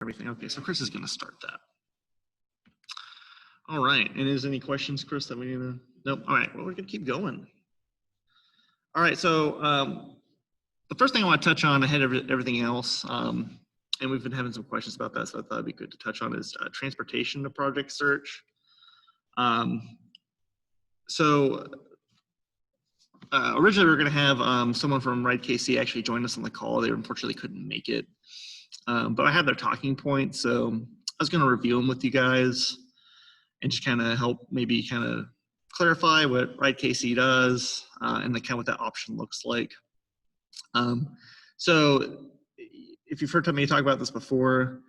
Everything. Okay, so Chris is going to start that. All right, and is any questions, Chris, that we need to? Nope. All right, well, we're going to keep going. All right, so the first thing I want to touch on ahead of everything else, and we've been having some questions about that, so I thought it'd be good to touch on, is transportation to project search. Originally we were going to have someone from Ride KC actually join us on the call. They unfortunately couldn't make it. But I had their talking points, so I was going to review them with you guys and just kind of help maybe kind of clarify what Ride KC does and the kind of what that option looks like. So if you've heard me talk about this before,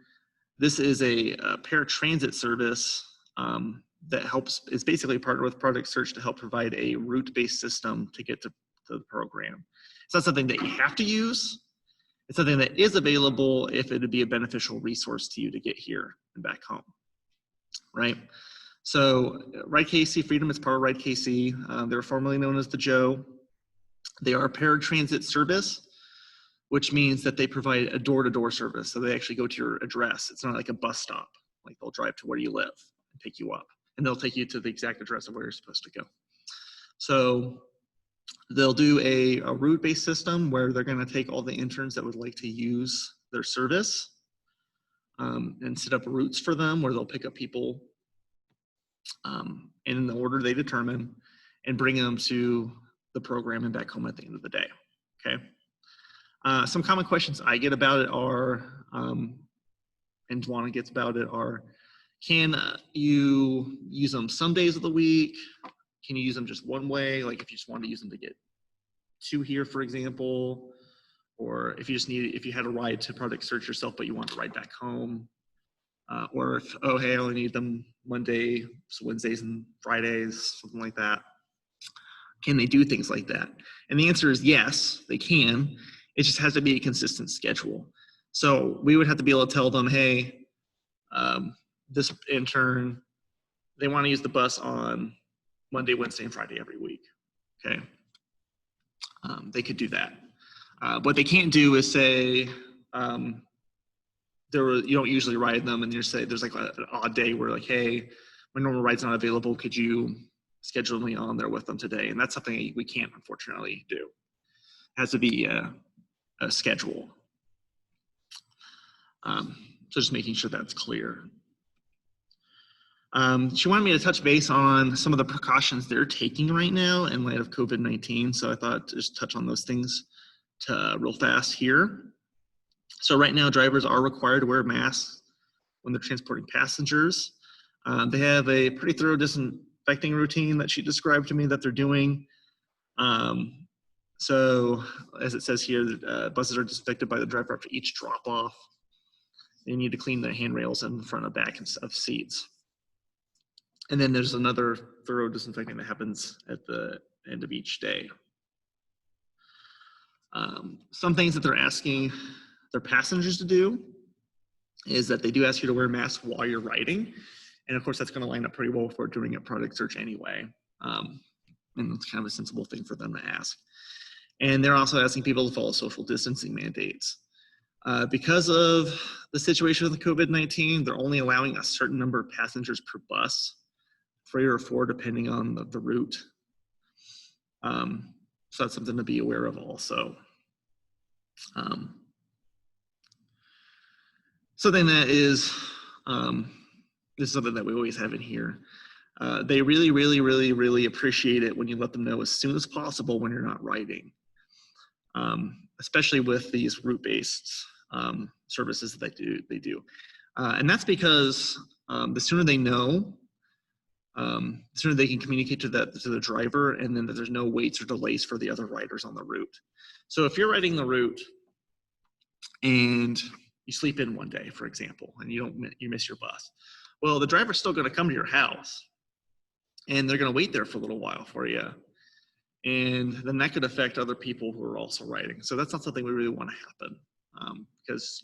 this is a paratransit service that is basically partnered with Project Search to help provide a route-based system to get to the program. It's not something that you have to use. It's something that is available if it would be a beneficial resource to you to get here and back home, right? So Ride KC Freedom is part of Ride KC. They're formerly known as the Joe. They are a paratransit service, which means that they provide a door-to-door service. So they actually go to your address. It's not like a bus stop. Like they'll drive to where you live and pick you up. And they'll take you to the exact address of where you're supposed to go. So they'll do a route-based system where they're going to take all the interns that would like to use their service and set up routes for them where they'll pick up people in the order they determine and bring them to the program and back home at the end of the day, okay? Some common questions I get about it are, and Dwana gets about it are, can you use them some days of the week? Can you use them just one way? Like if you just want to use them to get to here, for example, or if you had a ride to Project Search yourself, but you want to ride back home, or if, oh, hey, I only need them Monday, so Wednesdays and Fridays, something like that. Can they do things like that? And the answer is yes, they can. It just has to be a consistent schedule. So we would have to be able to tell them, hey, this intern, they want to use the bus on Monday, Wednesday, and Friday every week, okay? They could do that. What they can't do is say, you don't usually ride them and you say there's like an odd day where like, hey, my normal ride's not available, could you schedule me on there with them today? And that's something we can't unfortunately do. It has to be a schedule. So just making sure that's clear. She wanted me to touch base on some of the precautions they're taking right now in light of COVID-19. So I thought just touch on those things real fast here. So right now, drivers are required to wear masks when they're transporting passengers. They have a pretty thorough disinfecting routine that she described to me that they're doing. So as it says here, buses are disinfected by the driver after each drop off. They need to clean the handrails and front and back of seats. And then there's another thorough disinfecting that happens at the end of each day. Some things that they're asking their passengers to do is that they do ask you to wear a mask while you're riding. And of course, that's going to line up pretty well for doing a Project Search anyway. And it's kind of a sensible thing for them to ask. And they're also asking people to follow social distancing mandates. Because of the situation with the COVID-19, they're only allowing a certain number of passengers per bus, 3 or 4 depending on the route. So that's something to be aware of also. Something that is, this is something that we always have in here. They really, really, really, really appreciate it when you let them know as soon as possible when you're not riding, especially with these route-based services that they do. And that's because the sooner they know, the sooner they can communicate to the driver, and then that there's no waits or delays for the other riders on the route. So if you're riding the route and you sleep in one day, for example, and you miss your bus, well, the driver's still going to come to your house, and they're going to wait there for a little while for you, and then that could affect other people who are also riding. So that's not something we really want to happen, because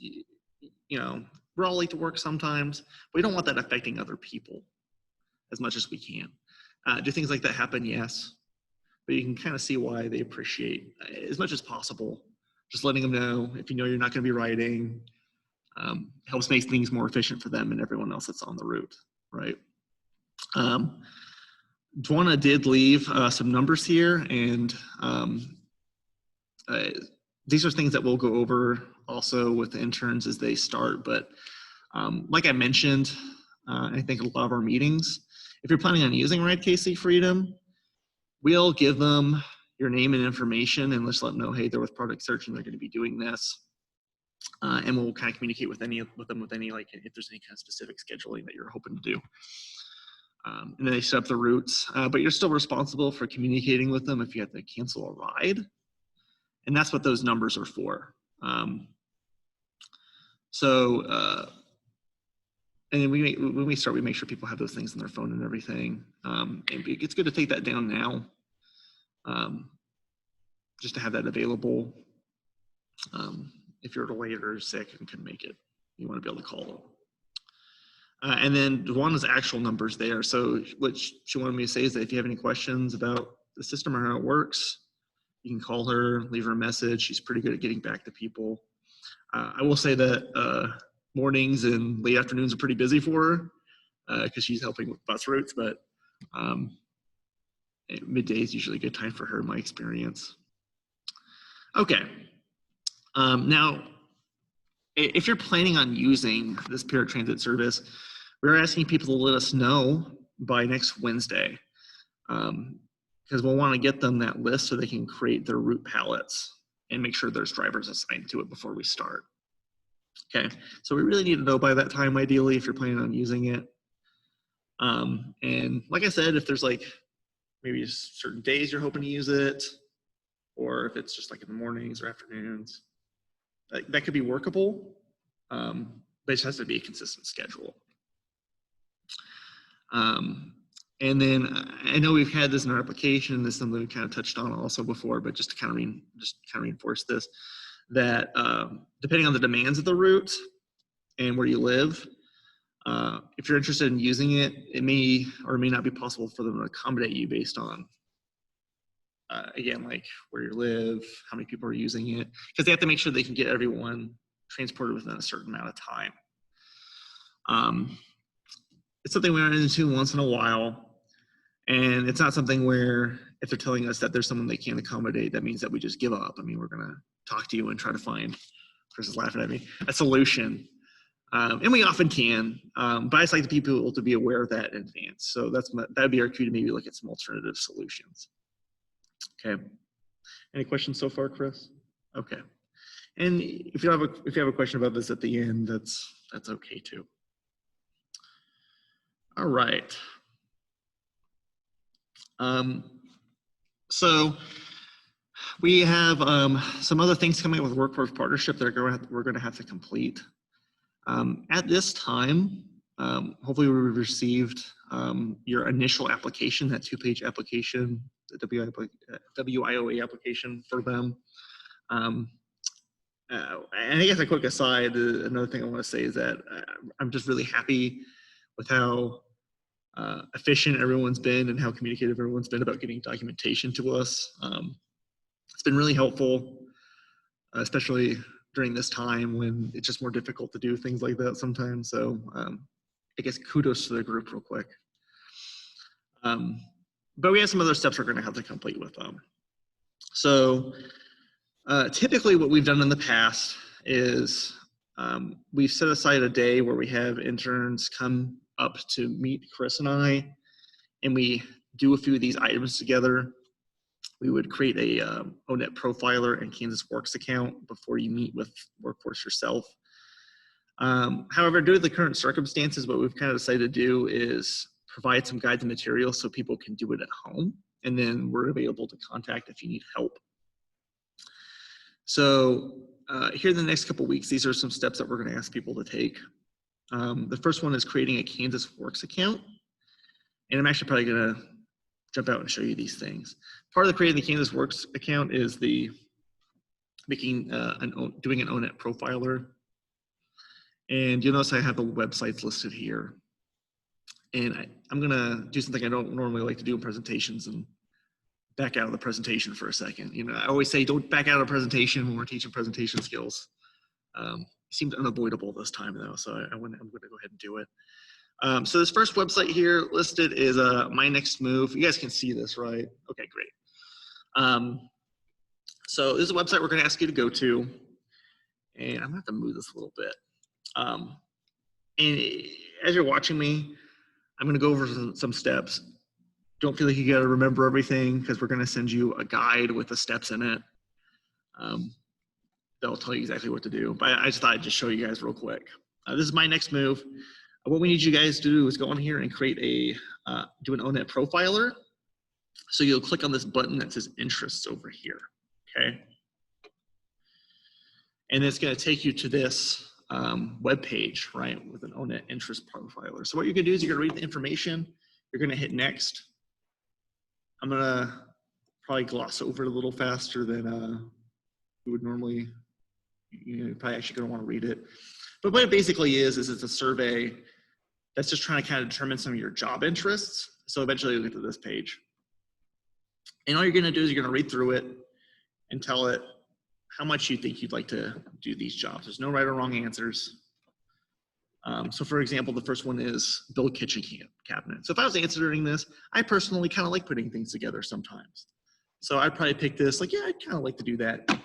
we're all late to work sometimes. We don't want that affecting other people as much as we can. Do things like that happen? Yes. But you can kind of see why they appreciate, as much as possible, just letting them know if you know you're not going to be riding, helps make things more efficient for them and everyone else that's on the route, right? Dwana did leave some numbers here, and these are things that we'll go over also with the interns as they start. But like I mentioned, I think a lot of our meetings, if you're planning on using Ride KC Freedom, we'll give them your name and information and let's let them know, hey, they're with Product Search and they're going to be doing this. And we'll kind of communicate with them with any, like, if there's any kind of specific scheduling that you're hoping to do. And then they set up the routes, but you're still responsible for communicating with them if you have to cancel a ride. And that's what those numbers are for. And then when we start, we make sure people have those things on their phone and everything. And it's good to take that down now, just to have that available. If you're late or sick and couldn't make it, you want to be able to call them. And then Dwana's actual numbers there. So what she wanted me to say is that if you have any questions about the system or how it works, you can call her, leave her a message. She's pretty good at getting back to people. I will say that mornings and late afternoons are pretty busy for her because she's helping with bus routes, but midday is usually a good time for her in my experience. Okay. Now, if you're planning on using this paratransit service, we're asking people to let us know by next Wednesday, because we'll want to get them that list so they can create their route palettes and make sure there's drivers assigned to it before we start. Okay, so we really need to know by that time, ideally, if you're planning on using it. And like I said, if there's like maybe just certain days you're hoping to use it, or if it's just like in the mornings or afternoons, that could be workable, but it just has to be a consistent schedule. And then I know we've had this in our application. This is something we kind of touched on also before, but just to kind of reinforce this, that depending on the demands of the route and where you live, if you're interested in using it, it may or may not be possible for them to accommodate you based on again, like where you live, how many people are using it, because they have to make sure they can get everyone transported within a certain amount of time. It's something we run into once in a while, and it's not something where if they're telling us that there's someone they can't accommodate, that means that we just give up. I mean, we're going to talk to you and try to find, Chris is laughing at me, a solution. And we often can, but I just like the people to be aware of that in advance. So that'd be our cue to maybe look at some alternative solutions. Okay. Any questions so far, Chris? Okay. And if you have a question about this at the end, that's okay too. All right. So we have some other things coming up with Workforce Partnership that we're going to have to complete. At this time, hopefully we received your initial application, that 2-page application, the WIOA application for them. And I guess a quick aside, another thing I want to say is that I'm just really happy with how efficient everyone's been and how communicative everyone's been about getting documentation to us. It's been really helpful, especially during this time when it's just more difficult to do things like that sometimes. So I guess kudos to the group real quick. But we have some other steps we're going to have to complete with them. So typically what we've done in the past is we've set aside a day where we have interns come up to meet Chris and I, and we do a few of these items together. We would create a ONET profiler and Kansas Works account before you meet with Workforce yourself. However, due to the current circumstances, what we've kind of decided to do is provide some guides and materials so people can do it at home, and then we're available to contact if you need help. So here in the next couple of weeks, these are some steps that we're going to ask people to take. The first one is creating a Kansas Works account, and I'm actually probably going to jump out and show you these things. Part of creating the Kansas Works account is doing an ONET profiler. And you'll notice I have the websites listed here. And I'm gonna do something I don't normally like to do in presentations and back out of the presentation for a second. You know, I always say don't back out of a presentation when we're teaching presentation skills. Seemed unavoidable this time though, so I'm going to go ahead and do it. So this first website here listed is My Next Move. You guys can see this, right? Okay, great. So this is a website we're going to ask you to go to, and I'm going to have to move this a little bit. And as you're watching me, I'm going to go over some steps. Don't feel like you got to remember everything, because we're going to send you a guide with the steps in it. That'll tell you exactly what to do. But I just thought I'd just show you guys real quick. This is My Next Move. What we need you guys to do is go on here and create do an ONET profiler. So you'll click on this button that says Interests over here, okay? And it's going to take you to this web page, right, with an ONET interest profiler. So what you're going to do is you're going to read the information. You're going to hit Next. I'm going to probably gloss over it a little faster than you would normally. You're probably actually going to want to read it. But what it basically is it's a survey that's just trying to kind of determine some of your job interests. So eventually you'll get to this page. And all you're going to do is you're going to read through it and tell it how much you think you'd like to do these jobs. There's no right or wrong answers. So for example, the first one is build kitchen cabinet. So if I was answering this, I personally kind of like putting things together sometimes. So I'd probably pick this, like, yeah, I'd kind of like to do that.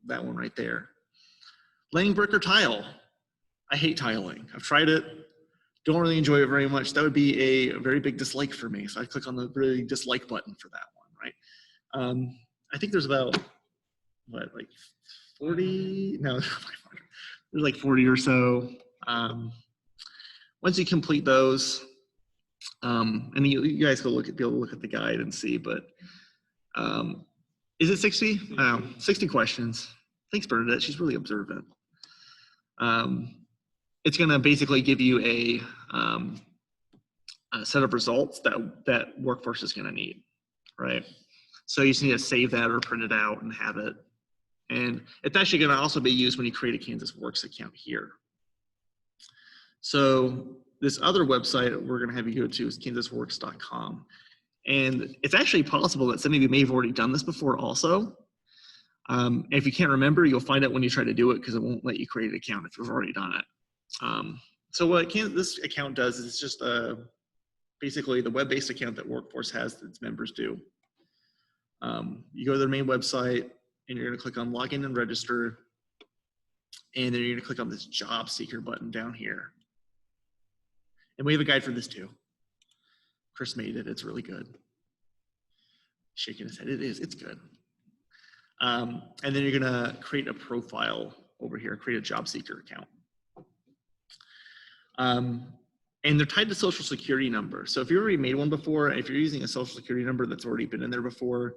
That one right there. Laying brick or tile. I hate tiling. I've tried it. Don't really enjoy it very much. That would be a very big dislike for me. So I click on the really dislike button for that one, right? I think there's about, what, like 40? No, 500. There's like 40 or so. Once you complete those, and you guys go be able to look at the guide and see, but is it 60? 60 questions. Thanks, Bernadette. She's really observant. It's going to basically give you a set of results that Workforce is going to need, right? So you just need to save that or print it out and have it. And it's actually going to also be used when you create a Kansas Works account here. So this other website we're going to have you go to is kansasworks.com. And it's actually possible that some of you may have already done this before also. And if you can't remember, you'll find out when you try to do it, because it won't let you create an account if you've already done it. So what this account does is it's just basically the web-based account that Workforce has that its members do. You go to their main website, and you're going to click on Login and Register, and then you're going to click on this Job Seeker button down here. And we have a guide for this too. Chris made it. It's really good. Shaking his head. It is. It's good. And then you're going to create a profile over here, create a job seeker account. And they're tied to social security number. So if you already made one before, if you're using a social security number that's already been in there before,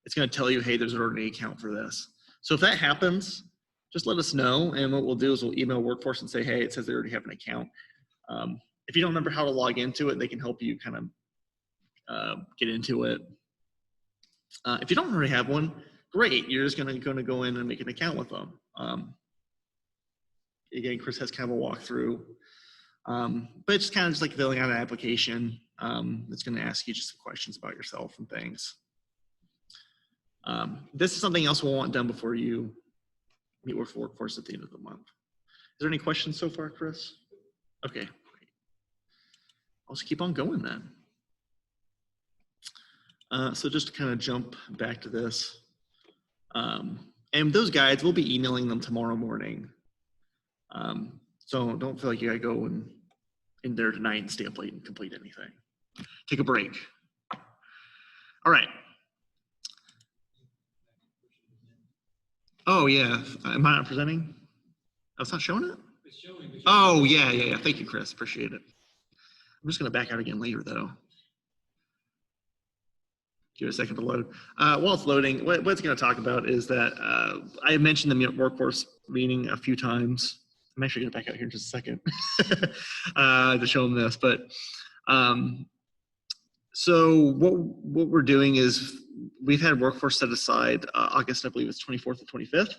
it's going to tell you, hey, there's already an account for this. So if that happens, just let us know. And what we'll do is we'll email Workforce and say, hey, it says they already have an account. If you don't remember how to log into it, they can help you kind of get into it. If you don't already have one, great. You're just going to go in and make an account with them. Again, Chris has kind of a walkthrough. But it's kind of just like filling out an application. It's going to ask you just some questions about yourself and things. This is something else we'll want done before you meet with Workforce at the end of the month. Is there any questions so far, Chris? Okay, great. I'll just keep on going then. So just to kind of jump back to this. And those guides, we'll be emailing them tomorrow morning. So don't feel like you gotta go in there tonight and stay up late and complete anything. Take a break. All right. Oh yeah, am I not presenting? Oh, it's not showing it? It's showing. Oh yeah. Thank you, Chris, appreciate it. I'm just gonna back out again later though. Give it a second to load. While it's loading, what it's going to talk about is that I mentioned the Workforce meeting a few times. I'm actually going to back out here in just a second to show them this. But so what we're doing is we've had Workforce set aside August, I believe it's 24th and 25th,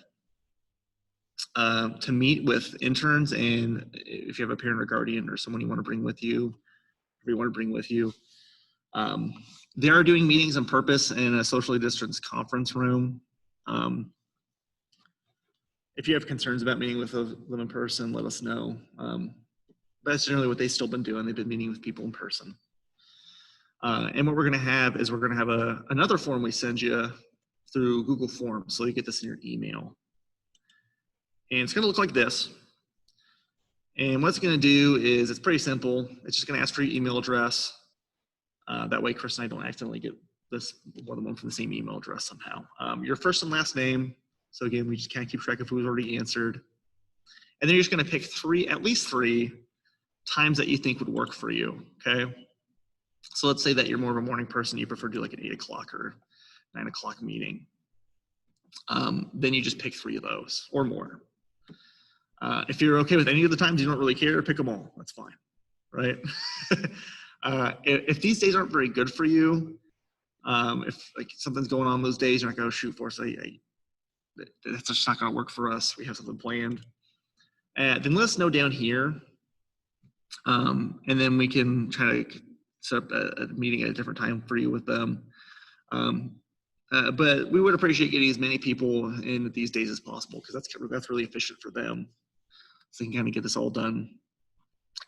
to meet with interns, and if you have a parent or guardian or someone you want to bring with you, they are doing meetings on purpose in a socially distanced conference room. If you have concerns about meeting with them in person, let us know. But that's generally what they've still been doing. They've been meeting with people in person. And what we're going to have is we're going to have another form we send you through Google Forms. So you get this in your email. And it's going to look like this. And what it's going to do is it's pretty simple. It's just going to ask for your email address. That way Chris and I don't accidentally get this one from the same email address somehow. Your first and last name. So again, we just can't keep track of who's already answered. And then you're just going to pick at least three times that you think would work for you, okay? So let's say that you're more of a morning person, you prefer to do like an 8 o'clock or 9 o'clock meeting. Then you just pick 3 of those or more. If you're okay with any of the times, you don't really care, pick them all, that's fine, right? If these days aren't very good for you, if like something's going on those days, you're not going to shoot for us, that's just not going to work for us, we have something planned. Then let us know down here, and then we can try to set up a meeting at a different time for you with them. But we would appreciate getting as many people in these days as possible, because that's really efficient for them. So they can kind of get this all done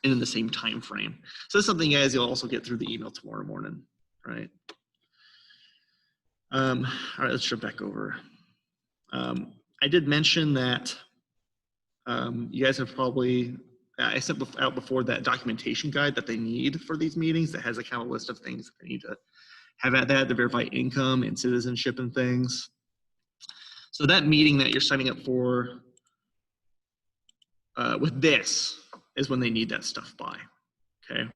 in the same time frame. So that's something, guys, you'll also get through the email tomorrow morning, right? All right, let's jump back over. I did mention that you guys have probably, I sent out before that documentation guide that they need for these meetings that has a kind of list of things that they need to have at that to verify income and citizenship and things. So that meeting that you're signing up for with this is when they need that stuff by, okay?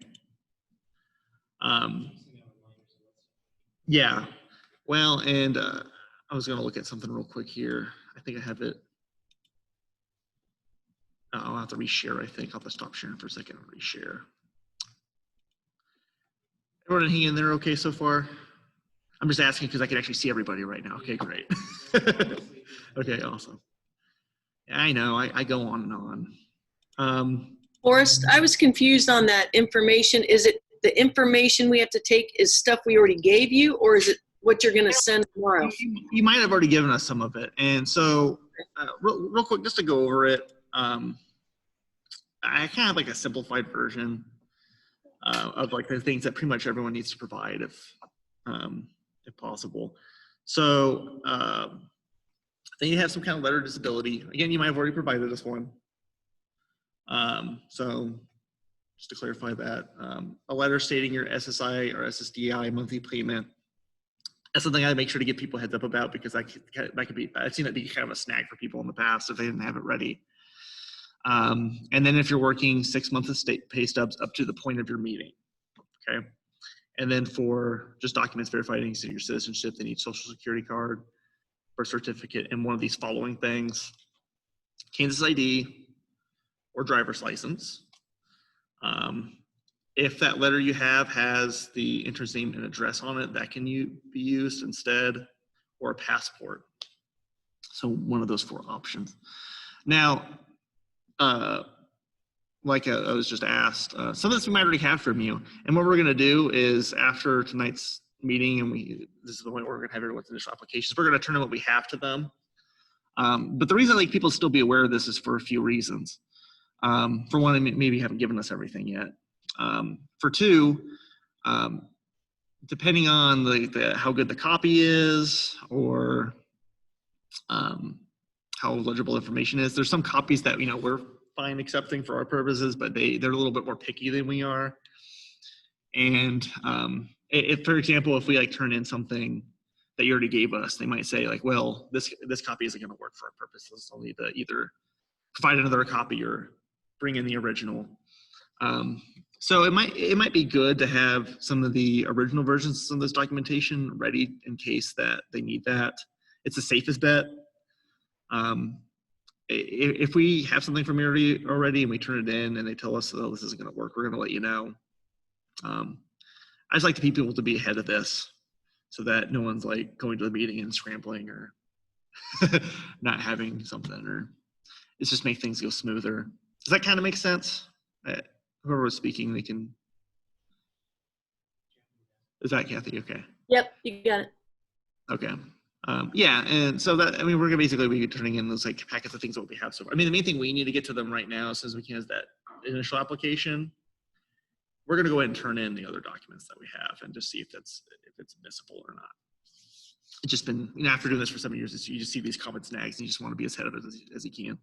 Yeah, well, and I was gonna look at something real quick here. I think I have it. I'll have to reshare, I think. I'll have to stop sharing for a second and reshare. Everyone hanging in there okay so far? I'm just asking because I can actually see everybody right now. Okay, great. Okay, awesome. Yeah, I know, I go on and on. Forrest, I was confused on that information. Is it the information we have to take is stuff we already gave you, or is it what you're going to send tomorrow? You might have already given us some of it. And so real quick, just to go over it, I kind of have like a simplified version of like the things that pretty much everyone needs to provide if possible. So then you have some kind of letter of disability. Again, you might have already provided us one. So just to clarify that, a letter stating your SSI or SSDI monthly payment. That's something I make sure to give people a heads up about, because that could be, I've seen that be kind of a snag for people in the past if they didn't have it ready. And then if you're working 6 months of state pay stubs up to the point of your meeting, okay? And then for just documents verifying your citizenship, they need social security card, birth certificate, and one of these following things: Kansas ID or driver's license. If that letter you have has the intern's name and address on it, that can be used instead, or a passport. So one of those 4 options. Now, like I was just asked, some of this we might already have from you. And what we're gonna do is after tonight's meeting, and this is the point where we're gonna have everyone's initial applications, we're gonna turn in what we have to them. But the reason I like people still be aware of this is for a few reasons. For one, maybe you haven't given us everything yet. For 2, depending on how good the copy is, or how legible information is, there's some copies that we're fine accepting for our purposes, but they're a little bit more picky than we are. And if, for example, if we turn in something that you already gave us, they might say well, this copy isn't going to work for our purposes. I'll need to either provide another copy or bring in the original. So it might be good to have some of the original versions of this documentation ready in case that they need that. It's the safest bet. If we have something from you already and we turn it in and they tell us, oh, this isn't going to work, we're going to let you know. I just like to people to be ahead of this so that no one's going to the meeting and scrambling or not having something, or it's just make things go smoother. Does that kind of make sense? Whoever was speaking, they can. Is that Kathy? Okay. Yep, you got it. Okay. Yeah, and so that, I mean, we're gonna basically be turning in those like packets of things that we have so far. I mean, the main thing we need to get to them right now as soon as we can is that initial application. We're gonna go ahead and turn in the other documents that we have and just see if it's admissible or not. It's just been, you know, after doing this for 7 years, you just see these common snags and you just want to be as ahead of it as you can.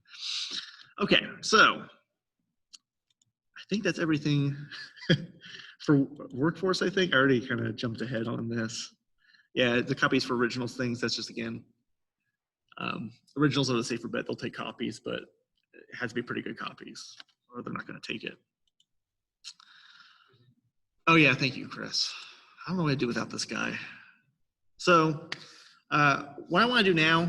Okay, so I think that's everything for workforce. I think I already kind of jumped ahead on this. Yeah, the copies for originals things, that's just, again, originals are the safer bet. They'll take copies, but it has to be pretty good copies or they're not going to take it. Oh yeah, thank you, Chris. I don't know what I'd do without this guy. So what I want to do now,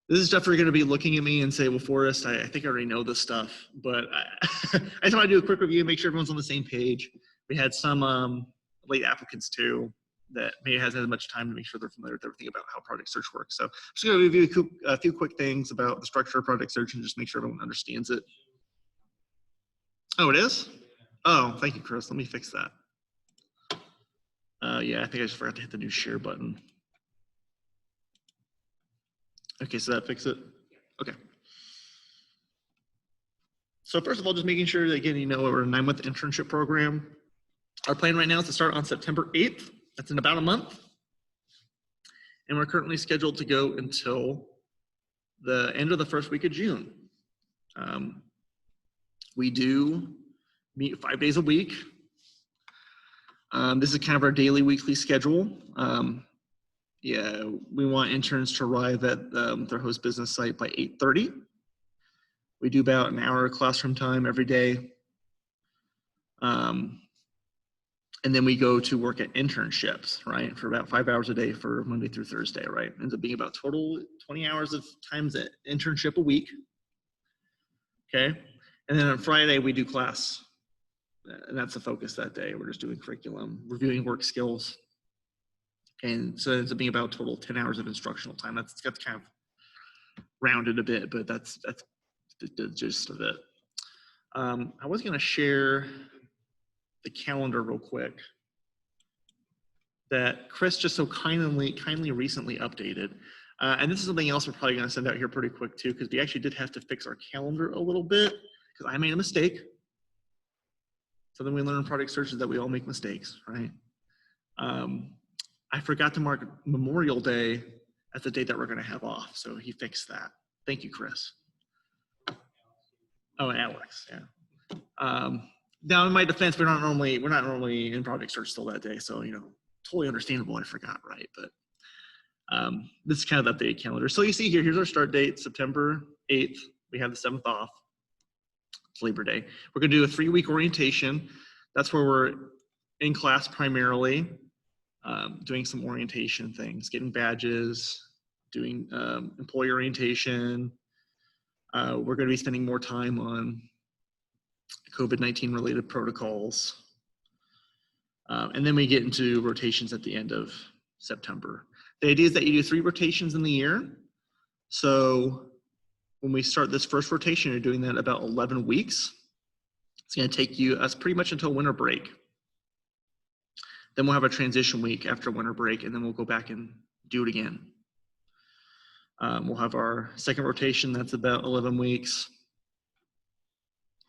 this is stuff you're going to be looking at me and say, well, Forrest, I think I already know this stuff, but I just want to do a quick review, make sure everyone's on the same page. We had some late applicants too that maybe hasn't had much time to make sure they're familiar with everything about how project search works. So I'm just going to review a few quick things about the structure of project search and just make sure everyone understands it. Oh, it is? Oh, thank you, Chris. Let me fix that. Yeah, I think I just forgot to hit the new share button. Okay, so that fixed it? Okay. So first of all, just making sure that, again, you know, we're a 9-month internship program. Our plan right now is to start on September 8th. That's in about a month. And we're currently scheduled to go until the end of the first week of June. We do meet 5 days a week. This is kind of our daily, weekly schedule. Yeah, we want interns to arrive at their host business site by 8:30. We do about an hour of classroom time every day. And then we go to work at internships, right, for about 5 hours a day for Monday through Thursday, right? Ends up being about total 20 hours of times at internship a week, okay? And then on Friday, we do class, and that's the focus that day. We're just doing curriculum, reviewing work skills. And so it ends up being about total 10 hours of instructional time. That's kind of rounded a bit, but that's the gist of it. I was gonna share the calendar real quick that Chris just so kindly recently updated. And this is something else we're probably gonna send out here pretty quick too, because we actually did have to fix our calendar a little bit because I made a mistake. So then we learn in project searches that we all make mistakes, right? I forgot to mark Memorial Day as the date that we're gonna have off. So he fixed that. Thank you, Chris. Oh, and Alex, yeah. Now, in my defense, we're not normally in project search still that day, so you know, totally understandable. I forgot, right? But this is kind of the updated calendar. So you see here, here's our start date, September 8th. We have the 7th off. It's Labor Day. We're going to do a 3-week orientation. That's where we're in class primarily, doing some orientation things, getting badges, doing employee orientation. We're going to be spending more time on COVID-19 related protocols. And then we get into rotations at the end of September. The idea is that you do 3 rotations in the year. So when we start this first rotation, you're doing that about 11 weeks. It's going to take us pretty much until winter break. Then we'll have a transition week after winter break, and then we'll go back and do it again. We'll have our second rotation, that's about 11 weeks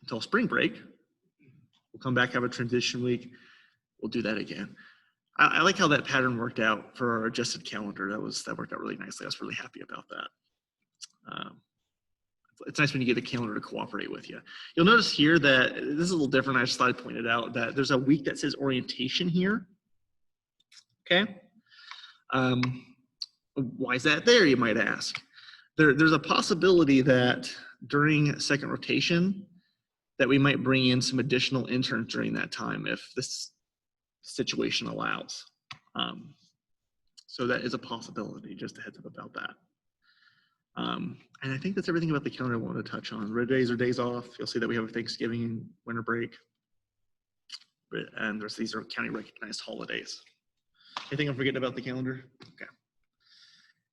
until spring break. We'll come back, have a transition week. We'll do that again. I like how that pattern worked out for our adjusted calendar. That worked out really nicely. I was really happy about that. It's nice when you get a calendar to cooperate with you. You'll notice here that this is a little different. I just thought I'd point it out that there's a week that says orientation here. Okay. Why is that there, you might ask? There's a possibility that during second rotation that we might bring in some additional interns during that time if this situation allows. So that is a possibility, just a heads up about that. And I think that's everything about the calendar I wanted to touch on. Red days are days off. You'll see that we have a Thanksgiving and winter break. And these are county recognized holidays. Anything I'm forgetting about the calendar? Okay.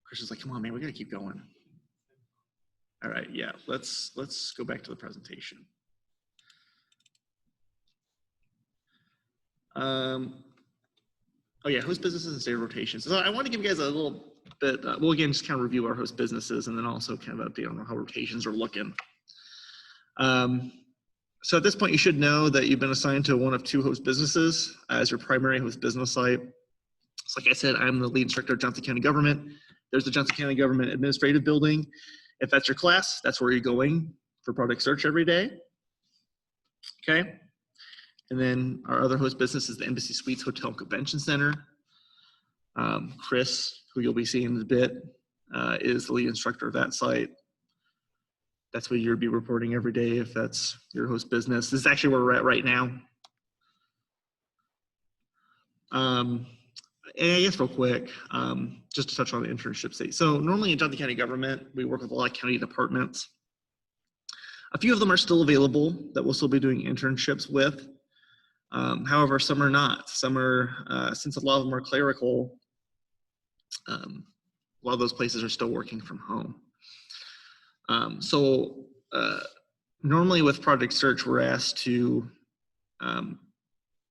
Christian's like, come on, man, we gotta keep going. All right, yeah, let's go back to the presentation. Oh yeah, host businesses and state rotations. So I want to give you guys a little but we'll again just kind of review our host businesses and then also kind of update on how rotations are looking. So at this point, you should know that you've been assigned to one of two host businesses as your primary host business site. So like I said, I'm the lead instructor of Johnson County Government. There's the Johnson County Government Administrative Building. If that's your class, that's where you're going for product search every day. Okay. And then our other host business is the Embassy Suites Hotel and Convention Center. Chris, who you'll be seeing in a bit, is the lead instructor of that site. That's where you'll be reporting every day if that's your host business. This is actually where we're at right now. And I guess real quick, just to touch on the internship state. So normally in Johnson County Government, we work with a lot of county departments. A few of them are still available that we'll still be doing internships with. However, some are not. Some are, since a lot of them are clerical, a lot of those places are still working from home. Normally with Project Search, we're asked to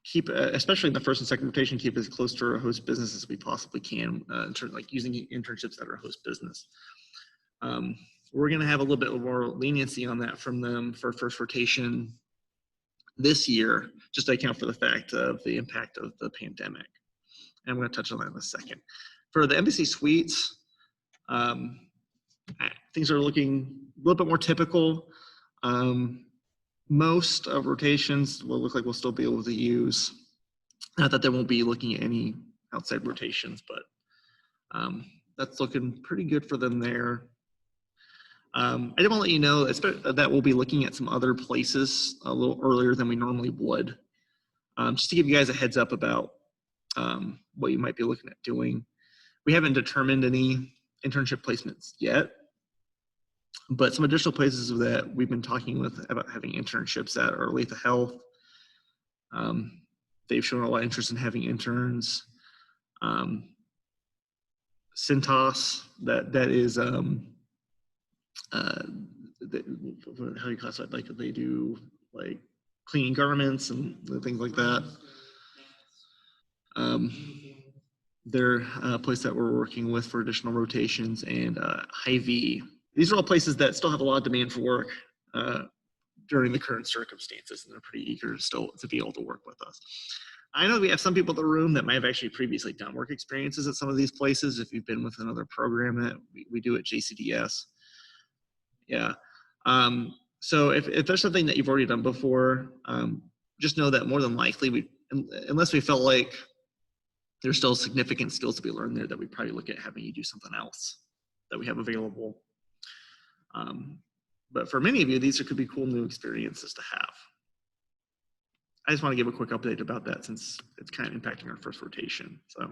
keep, especially in the first and second rotation, keep as close to our host business as we possibly can in terms of like using internships at our host business. We're going to have a little bit more leniency on that from them for first rotation this year, just to account for the fact of the impact of the pandemic. And I'm going to touch on that in a second. For the Embassy Suites, things are looking a little bit more typical. Most of rotations will look like we'll still be able to use. Not that they won't be looking at any outside rotations, but that's looking pretty good for them there. I did want to let you know that we'll be looking at some other places a little earlier than we normally would, just to give you guys a heads up about what you might be looking at doing. We haven't determined any internship placements yet, but some additional places that we've been talking with about having internships at are Olathe Health. They've shown a lot of interest in having interns. Cintas, that is, how do you classify it? Like they do like cleaning garments and things like that. They're a place that we're working with for additional rotations, and Hy-Vee. These are all places that still have a lot of demand for work during the current circumstances, and they're pretty eager still to be able to work with us. I know we have some people in the room that might have actually previously done work experiences at some of these places. If you've been with another program that we do at JCDS. Yeah. So if there's something that you've already done before, just know that more than likely, unless we felt like there's still significant skills to be learned there, that we probably look at having you do something else that we have available. But for many of you, these could be cool new experiences to have. I just want to give a quick update about that since it's kind of impacting our first rotation. So,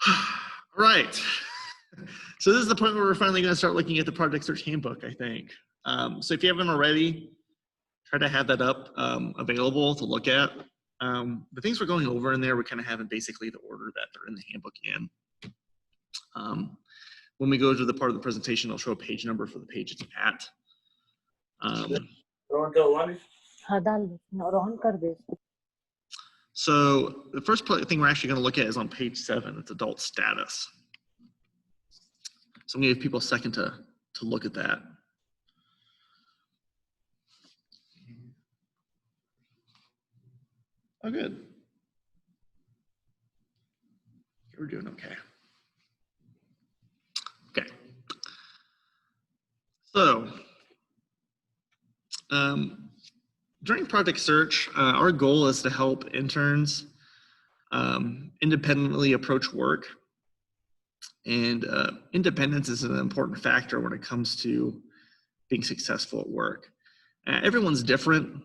all right. So this is the point where we're finally going to start looking at the Project Search Handbook, I think. So if you haven't already, try to have that up available to look at. The things we're going over in there, we kind of have in basically the order that they're in the handbook in. When we go to the part of the presentation, I'll show a page number for the page it's at. So the first thing we're actually going to look at is on page 7. It's adult status. So I'm going to give people a second to look at that. Oh, good. We're doing okay. Okay. So during Project Search, our goal is to help interns independently approach work. And independence is an important factor when it comes to being successful at work. Everyone's different,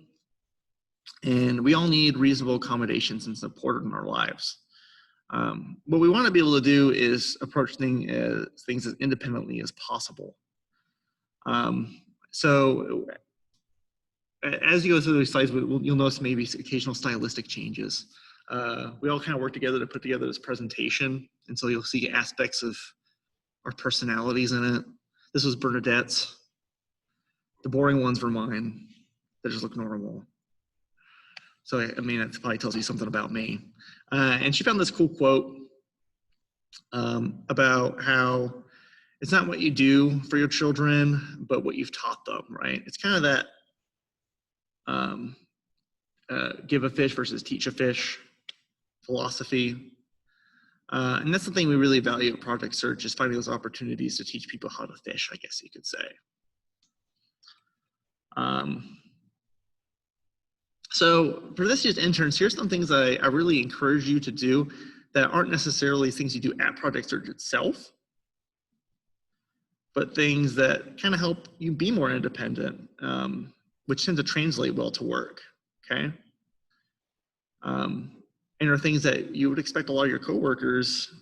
and we all need reasonable accommodations and support in our lives. What we want to be able to do is approach things as independently as possible. So as you go through these slides, you'll notice maybe occasional stylistic changes. We all kind of work together to put together this presentation, and so you'll see aspects of our personalities in it. This was Bernadette's. The boring ones were mine. They just look normal. So, I mean, it probably tells you something about me. And she found this cool quote about how it's not what you do for your children, but what you've taught them, right? It's kind of that give a fish versus teach a fish philosophy. And that's the thing we really value at Project Search, is finding those opportunities to teach people how to fish, I guess you could say. So for this year's interns, here's some things I really encourage you to do that aren't necessarily things you do at Project Search itself, but things that kind of help you be more independent, which tend to translate well to work, okay? And are things that you would expect a lot of your coworkers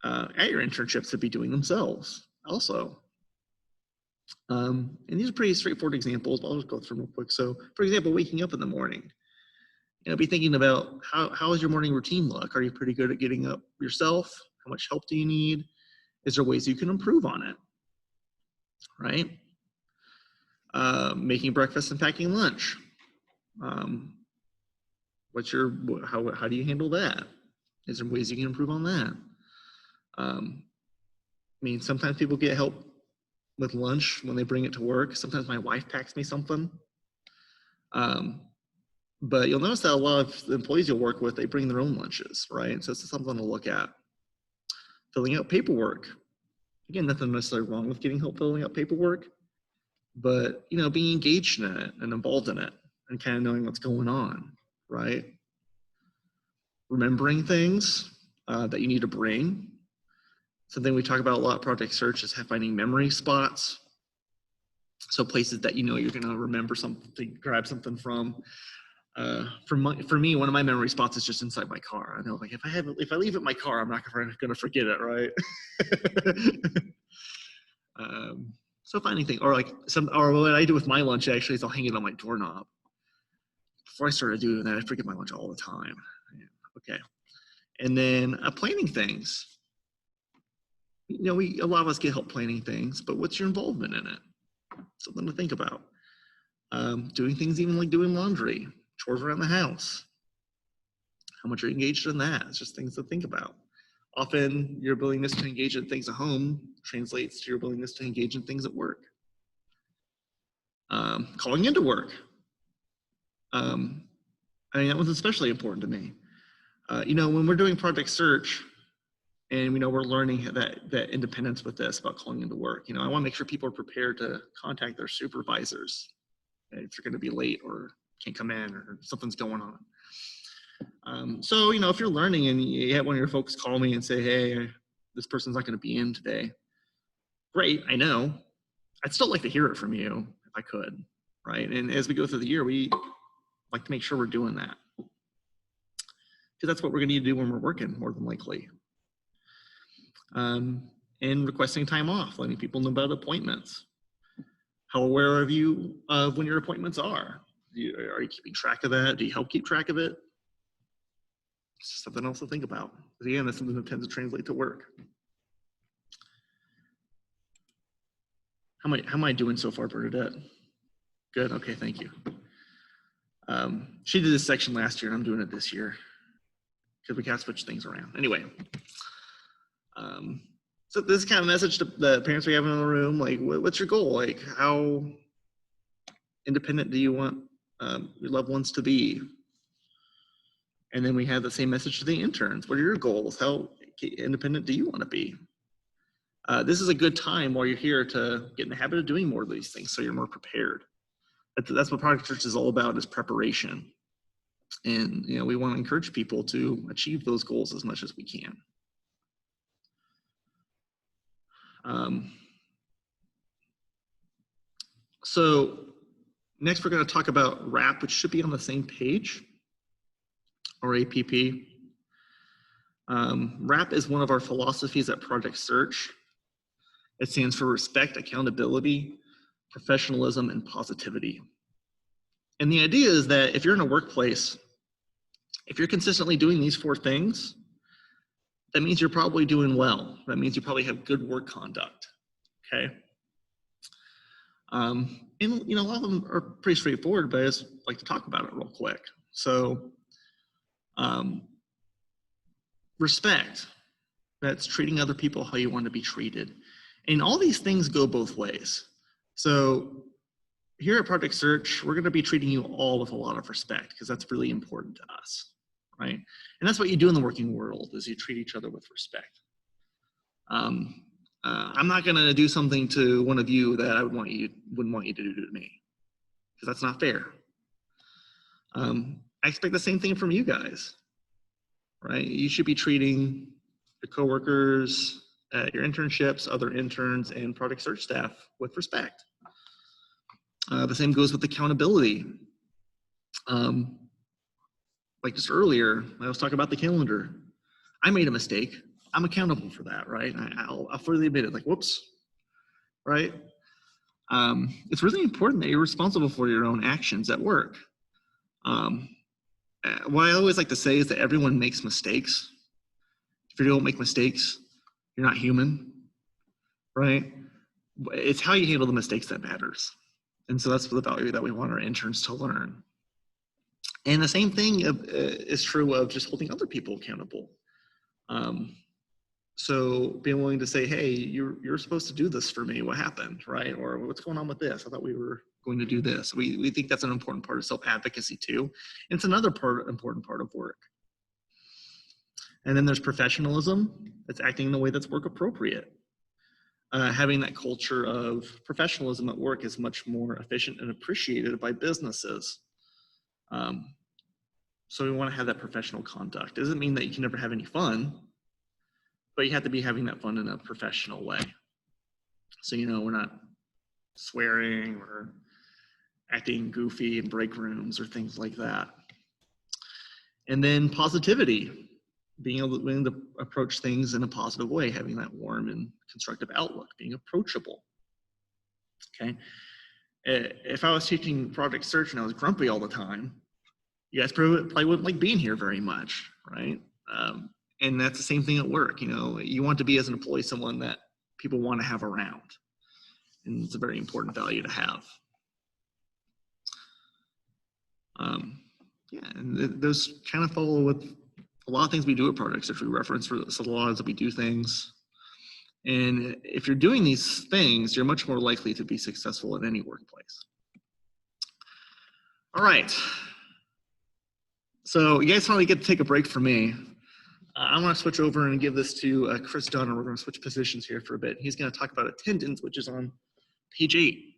at your internships to be doing themselves also. And these are pretty straightforward examples, but I'll just go through them real quick. So for example, waking up in the morning, be thinking about how does your morning routine look? Are you pretty good at getting up yourself? How much help do you need? Is there ways you can improve on it, right? Making breakfast and packing lunch. How do you handle that? Is there ways you can improve on that? I mean, sometimes people get help with lunch when they bring it to work. Sometimes my wife packs me something. But you'll notice that a lot of the employees you'll work with, they bring their own lunches, right? So it's something to look at. Filling out paperwork. Again, nothing necessarily wrong with getting help filling out paperwork, but being engaged in it and involved in it and kind of knowing what's going on, right? Remembering things that you need to bring. Something we talk about a lot at Project Search is finding memory spots. So places that you're going to remember something, grab something from. For me, one of my memory spots is just inside my car. I know, like, if I leave it in my car, I'm not going to forget it, right? So finding things, or what I do with my lunch actually is I'll hang it on my doorknob. Before I started doing that, I forget my lunch all the time. Okay, and then planning things. A lot of us get help planning things, but what's your involvement in it? Something to think about. Doing things even like doing laundry, chores around the house. How much are you engaged in that? It's just things to think about. Often your willingness to engage in things at home translates to your willingness to engage in things at work. Calling into work. I mean, that was especially important to me. When we're doing Project Search, and we're learning that independence with this about calling into work. I want to make sure people are prepared to contact their supervisors if they're going to be late or can't come in or something's going on. So if you're learning and you have one of your folks call me and say, hey, this person's not going to be in today. Great, I know. I'd still like to hear it from you if I could, right? And as we go through the year, we like to make sure we're doing that. Because that's what we're going to need to do when we're working, more than likely. And requesting time off, letting people know about appointments. How aware are you of when your appointments are? Are you keeping track of that? Do you help keep track of it? It's something else to think about. Because again, that's something that tends to translate to work. How am I doing so far, Bernadette? Good, okay, thank you. She did this section last year and I'm doing it this year because we can't switch things around. Anyway. So this is kind of a message to the parents we have in the room, like, what's your goal? Like, how independent do you want your loved ones to be? And then we have the same message to the interns. What are your goals? How independent do you want to be? This is a good time while you're here to get in the habit of doing more of these things so you're more prepared. That's what Project Search is all about, is preparation. And we want to encourage people to achieve those goals as much as we can. So next we're going to talk about RAP, which should be on the same page, or APP. RAP is one of our philosophies at Project Search. It stands for respect, accountability, professionalism, and positivity. And the idea is that if you're in a workplace, if you're consistently doing these 4 things, that means you're probably doing well. That means you probably have good work conduct, okay? And a lot of them are pretty straightforward, but I just like to talk about it real quick. So respect. that's treating other people how you want to be treated. And all these things go both ways. So here at Project Search, we're going to be treating you all with a lot of respect because that's really important to us, right? And that's what you do in the working world is you treat each other with respect. I'm not going to do something to one of you that I wouldn't want you to do to me because that's not fair. I expect the same thing from you guys, right? You should be treating your coworkers, your internships, other interns, and Project Search staff with respect. The same goes with accountability. Like just earlier, I was talking about the calendar. I made a mistake. I'm accountable for that, right? I'll freely admit it, like, whoops, right? It's really important that you're responsible for your own actions at work. What I always like to say is that everyone makes mistakes. If you don't make mistakes, you're not human, right? It's how you handle the mistakes that matters. And so that's the value that we want our interns to learn. And the same thing is true of just holding other people accountable. So being willing to say, hey, you're supposed to do this for me. What happened, right? Or what's going on with this? I thought we were going to do this. We think that's an important part of self-advocacy too. And it's another important part of work. And then there's professionalism. It's acting in a way that's work appropriate. Having that culture of professionalism at work is much more efficient and appreciated by businesses. So we want to have that professional conduct. Doesn't mean that you can never have any fun, but you have to be having that fun in a professional way. So, we're not swearing or acting goofy in break rooms or things like that. And then positivity, being able to approach things in a positive way, having that warm and constructive outlook, being approachable. Okay. If I was teaching Project Search and I was grumpy all the time, you guys probably wouldn't like being here very much, right? And that's the same thing at work. You want to be as an employee someone that people want to have around, and it's a very important value to have. Yeah, and those kind of follow with a lot of things we do at Project Search. We reference for a lot of that we do things, and if you're doing these things, you're much more likely to be successful in any workplace. All right. So you guys finally get to take a break from me. I want to switch over and give this to Chris Dunn. We're going to switch positions here for a bit. He's going to talk about attendance, which is on page 8.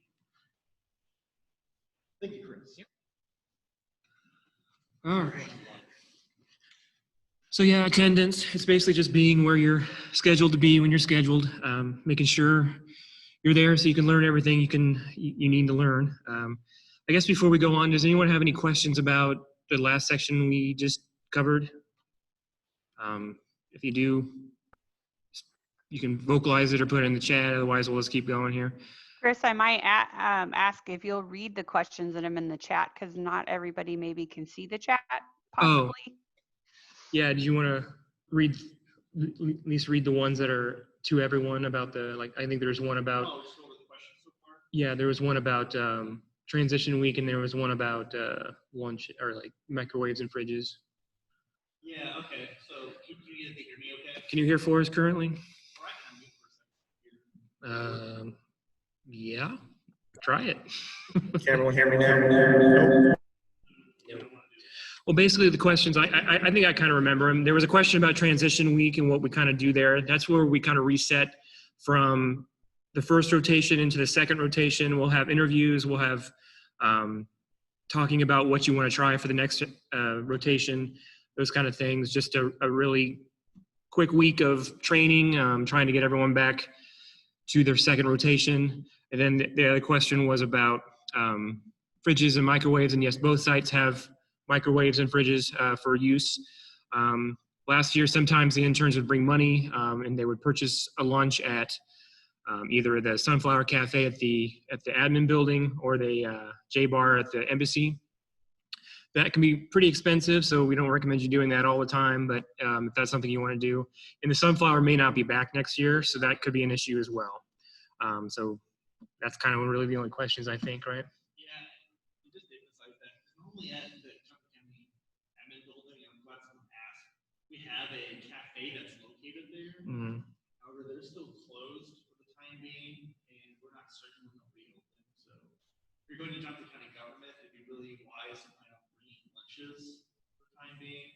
Thank you, Chris. Yep. All right. So yeah, attendance, it's basically just being where you're scheduled to be when you're scheduled, making sure you're there so you can learn everything you need to learn. I guess before we go on, does anyone have any questions about the last section we just covered? If you do, you can vocalize it or put it in the chat. Otherwise, we'll just keep going here. Chris, I might ask if you'll read the questions that I'm in the chat because not everybody maybe can see the chat, possibly. Oh. Yeah, do you want to at least read the ones that are to everyone about I think there's one about, yeah, there was one about transition week and there was one about lunch or like microwaves and fridges. Yeah, okay. So can you hear me okay? Can you hear Forrest currently? Yeah, try it. Can everyone hear me now? Well, basically the questions, I think I kind of remember them. There was a question about transition week and what we kind of do there. That's where we kind of reset from the first rotation into the second rotation. We'll have interviews. We'll have talking about what you want to try for the next rotation, those kind of things. Just a really quick week of training, trying to get everyone back to their second rotation. And then the other question was about fridges and microwaves. And yes, both sites have microwaves and fridges for use. Last year, sometimes the interns would bring money and they would purchase a lunch at either the Sunflower Cafe at the admin building or the J Bar at the embassy. That can be pretty expensive, so we don't recommend you doing that all the time, but if that's something you want to do. And the Sunflower may not be back next year, so that could be an issue as well. So that's kind of really the only questions, I think, right? Yeah, just to emphasize that, normally at the County admin building, I'm glad someone asked, we have a cafe that's located located there. Mhm. However, they're still closed for the time being, and we're not certain when they'll reopen. So if you're going to talk to county government, it'd be really wise to plan on bringing lunches for the time being,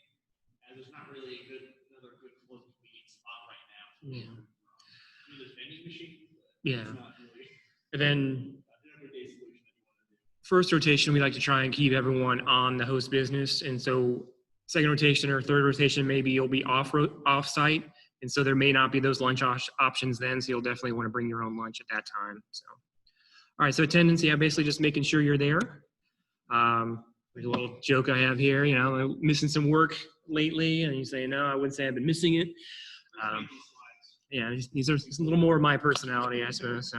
as there's not really another good close convenient spot right now. Yeah. I mean, there's vending machines, but Yeah. it's not really And then an everyday solution that you want to do. first rotation, we like to try and keep everyone on the host business. And so second rotation or third rotation, maybe you'll be off site. And so there may not be those lunch options then. So you'll definitely want to bring your own lunch at that time. So, all right. So attendance, yeah, basically just making sure you're there. There's a little joke I have here, you know, I'm missing some work lately. And you say, no, I wouldn't say I've been missing it. Yeah, these are a little more of my personality, I suppose.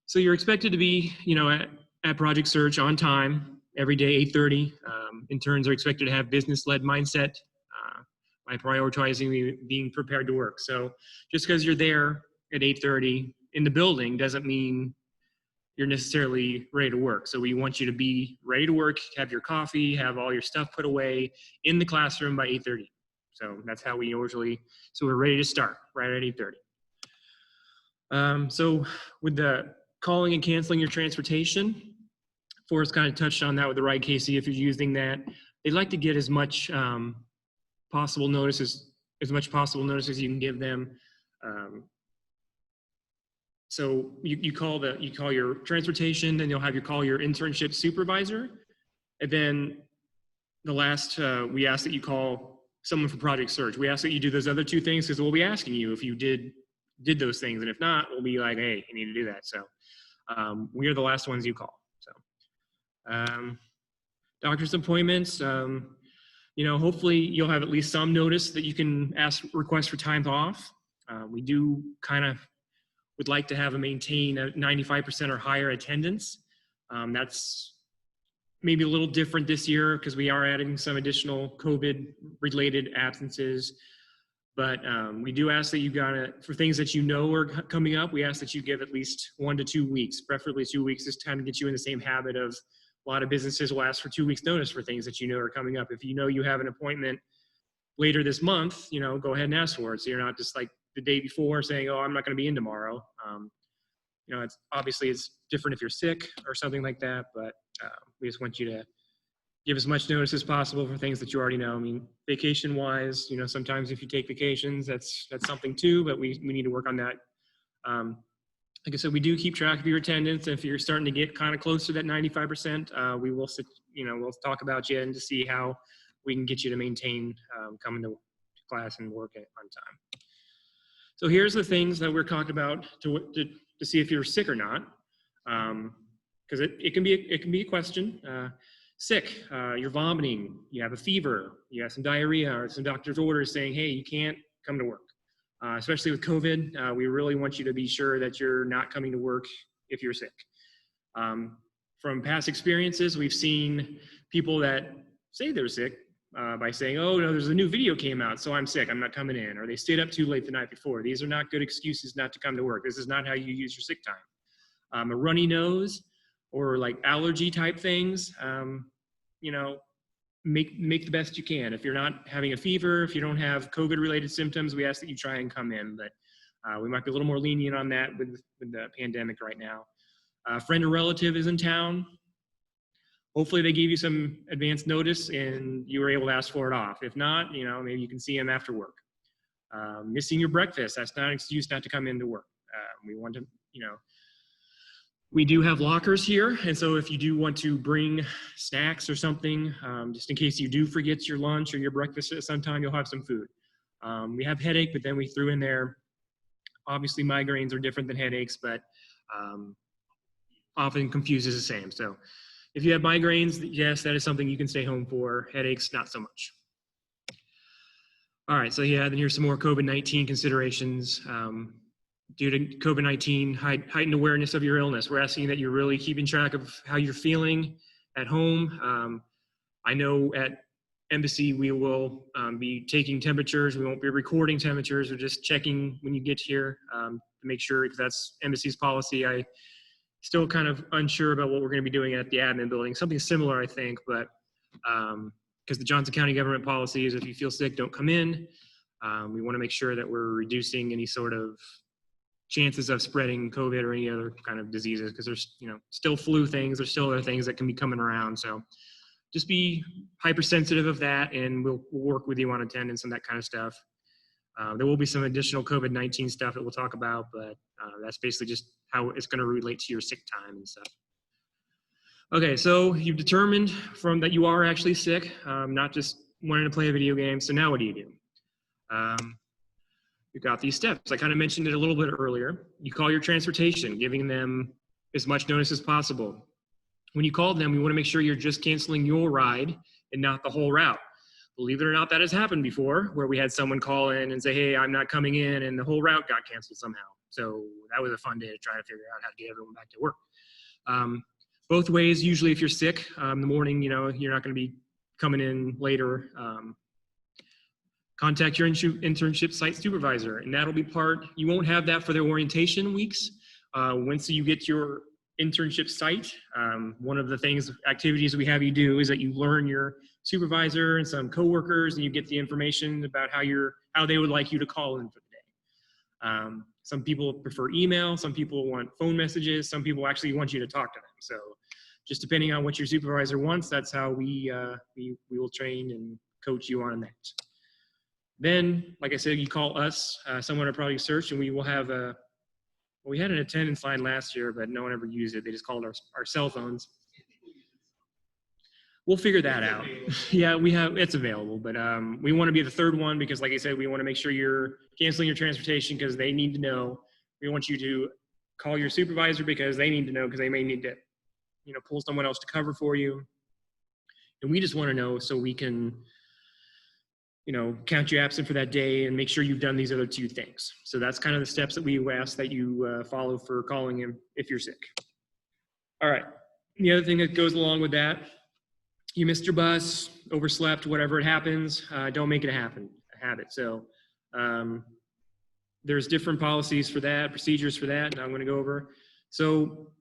So you're expected to be, you know, at Project Search on time every day, 8:30. Interns are expected to have business-led mindset by prioritizing being prepared to work. So just because you're there at 8:30 in the building doesn't mean you're necessarily ready to work. So we want you to be ready to work, have your coffee, have all your stuff put away in the classroom by 8:30. So that's how we usually, so we're ready to start right at 8:30. So with the calling and canceling your transportation, Forrest kind of touched on that with the ride Casey. If you're using that, they'd like to get as much possible notice as much possible notice as you can give them. So you call your transportation, then you'll have you call your internship supervisor, and then the last we ask that you call someone for Project Search. We ask that you do those other two things because we'll be asking you if you did those things, and if not, we'll be like, hey, you need to do that. So we are the last ones you call. So doctor's appointments, you know, hopefully you'll have at least some notice that you can request for time off. We do kind of would like to have maintain a 95% or higher attendance. That's maybe a little different this year because we are adding some additional COVID-related absences. But we do ask that you for things that you know are coming up, we ask that you give at least 1 to 2 weeks, preferably 2 weeks, this time to get you in the same habit of a lot of businesses will ask for 2 weeks notice for things that you know are coming up. If you know you have an appointment later this month, you know, go ahead and ask for it. So you're not just like the day before saying, oh, I'm not going to be in tomorrow. You know, it's different if you're sick or something like that, but we just want you to give as much notice as possible for things that you already know. I mean, vacation wise, you know, sometimes if you take vacations, that's something too, but we need to work on that. Like I said, we do keep track of your attendance. If you're starting to get kind of close to that 95%, we will sit, you know, we'll talk about you and to see how we can get you to maintain coming to class and work on time. So here's the things that we're talking about to see if you're sick or not, because it can be a question. Sick, you're vomiting, you have a fever, you have some diarrhea, or some doctor's orders saying, hey, you can't come to work. Especially with COVID, we really want you to be sure that you're not coming to work if you're sick. From past experiences, we've seen people that say they're sick by saying, oh, no, there's a new video came out, so I'm sick, I'm not coming in. Or they stayed up too late the night before. These are not good excuses not to come to work. This is not how you use your sick time. A runny nose or like allergy type things, you know, make the best you can. If you're not having a fever, if you don't have COVID-related symptoms, we ask that you try and come in. But we might be a little more lenient on that with the pandemic right now. A friend or relative is in town. Hopefully they gave you some advance notice and you were able to ask for it off. If not, you know, maybe you can see them after work. Missing your breakfast, that's not an excuse not to come into work. We want to, you know, we do have lockers here, and so if you do want to bring snacks or something, just in case you do forget your lunch or your breakfast at some time, you'll have some food. We have headache, but then we threw in there, obviously migraines are different than headaches, but often confused as the same. So if you have migraines, yes, that is something you can stay home for. Headaches, not so much. All right, so yeah, then here's some more COVID-19 considerations. Due to COVID-19, heightened awareness of your illness. We're asking that you're really keeping track of how you're feeling at home. I know at Embassy, we will be taking temperatures. We won't be recording temperatures. We're just checking when you get here to make sure, because that's Embassy's policy. I still kind of unsure about what we're going to be doing at the admin building. Something similar, I think, but because the Johnson County government policy is if you feel sick, don't come in. We want to make sure that we're reducing any sort of chances of spreading COVID or any other kind of diseases, because there's, still flu things, there's still other things that can be coming around. So just be hypersensitive of that, and we'll work with you on attendance and that kind of stuff. There will be some additional COVID-19 stuff that we'll talk about, but that's basically just how it's going to relate to your sick time and stuff. Okay, so you've determined from that you are actually sick, not just wanting to play a video game. So now what do? You've got these steps. I kind of mentioned it a little bit earlier. You call your transportation, giving them as much notice as possible. When you call them, we want to make sure you're just canceling your ride and not the whole route. Believe it or not, that has happened before, where we had someone call in and say, hey, I'm not coming in, and the whole route got canceled somehow. So that was a fun day to try to figure out how to get everyone back to work. Both ways, usually if you're sick, in the morning, you're not going to be coming in later. Contact your internship site supervisor, and that'll be you won't have that for the orientation weeks. Once you get your internship site, one of the activities we have you do is that you learn your supervisor and some coworkers, and you get the information about how they would like you to call in for the day. Some people prefer email, some people want phone messages, some people actually want you to talk to them. So just depending on what your supervisor wants, that's how we will train and coach you on that. Then, like I said, you call us, someone at Project Search, and we will have we had an attendance line last year, but no one ever used it. They just called our cell phones. We'll figure that out. Yeah, it's available, but we want to be the third one because, like I said, we want to make sure you're canceling your transportation because they need to know. We want you to call your supervisor because they need to know, because they may need to, pull someone else to cover for you. And we just want to know so we can, count you absent for that day and make sure you've done these other two things. So that's kind of the steps that we ask that you follow for calling him if you're sick. All right. The other thing that goes along with that, you missed your bus, overslept, whatever it happens, don't make it a habit. So there's different policies for that, procedures for that, and I'm going to go over. So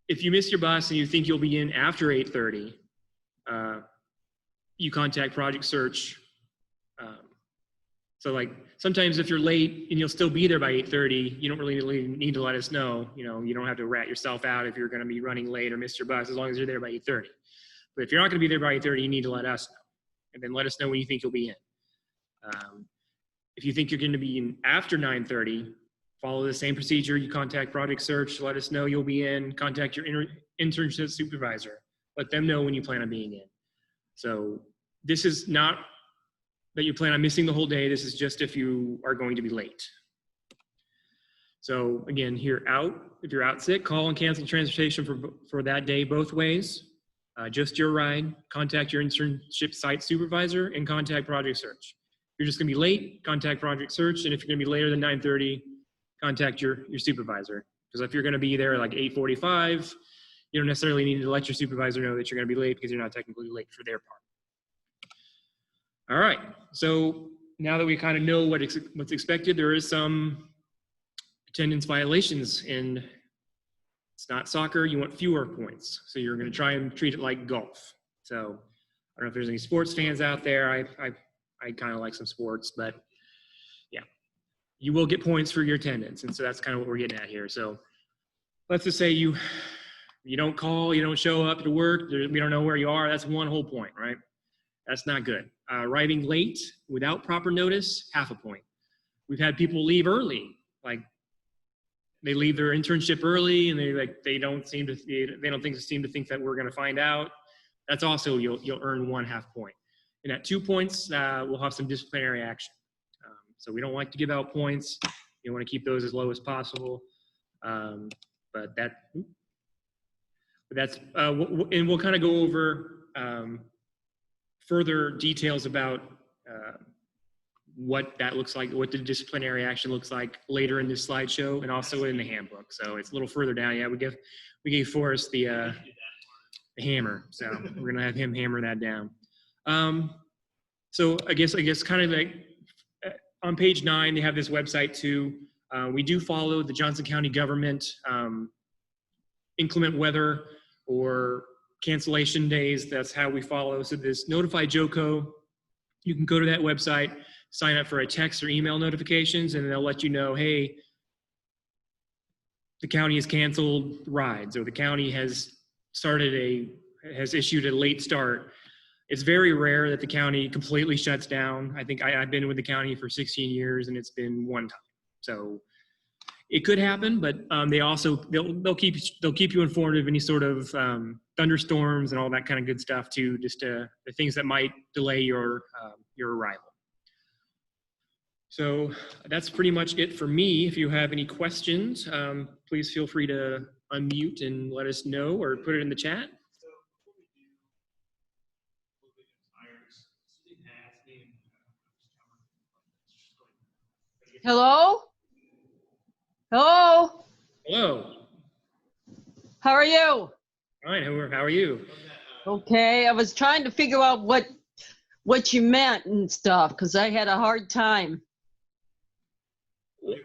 if you miss your bus and you think you'll be in after 8:30, you contact Project Search. So like sometimes if you're late and you'll still be there by 8:30, you don't really need to let us know. You don't have to rat yourself out if you're going to be running late or miss your bus, as long as you're there by 8:30. But if you're not going to be there by 8:30, you need to let us know, and then let us know when you think you'll be in. If you think you're going to be in after 9:30, follow the same procedure. You contact Project Search, let us know you'll be in. Contact your internship supervisor, let them know when you plan on being in. So this is not that you plan on missing the whole day. This is just if you are going to be late. So again, if you're out sick, call and cancel transportation for that day both ways. Just your ride, contact your internship site supervisor, and contact Project Search. If you're just gonna be late, contact Project Search, and if you're gonna be later than 9:30, contact your supervisor. Because if you're gonna be there like 8:45, you don't necessarily need to let your supervisor know that you're gonna be late, because you're not technically late for their part. All right, so now that we kind of know what's expected, there is some attendance violations, and it's not soccer, you want fewer points. So you're gonna try and treat it like golf. So I don't know if there's any sports fans out there. I kind of like some sports, but yeah, you will get points for your attendance. And so that's kind of what we're getting at here. So let's just say you don't call, you don't show up to work, we don't know where you are. That's one whole point, right? That's not good. Arriving late without proper notice, half a point. We've had people leave early, like they leave their internship early, and they don't seem to think that we're going to find out. That's also you'll earn 1/2 point. And at 2 points, we'll have some disciplinary action. So we don't like to give out points. You want to keep those as low as possible. But that's and we'll kind of go over further details about what that looks like, what the disciplinary action looks like later in this slideshow, and also in the handbook. So it's a little further down. Yeah, we gave Forrest the hammer, so we're gonna have him hammer that down. So I guess kind of like on page 9, they have this website too. We do follow the Johnson County government inclement weather or cancellation days. That's how we follow. So this Notify JOCO, you can go to that website, sign up for a text or email notifications, and they'll let you know, hey, the county has canceled rides, or the county has issued a late start. It's very rare that the county completely shuts down. I think I've been with the county for 16 years, and it's been one time. So it could happen, but they'll keep you informed of any sort of thunderstorms and all that kind of good stuff too, just the things that might delay your arrival. So that's pretty much it for me. If you have any questions, please feel free to unmute and let us know, or put it in the chat. Hello? Hello? Hello. How are you? Fine. How are you? Okay, I was trying to figure out what you meant and stuff, because I had a hard time.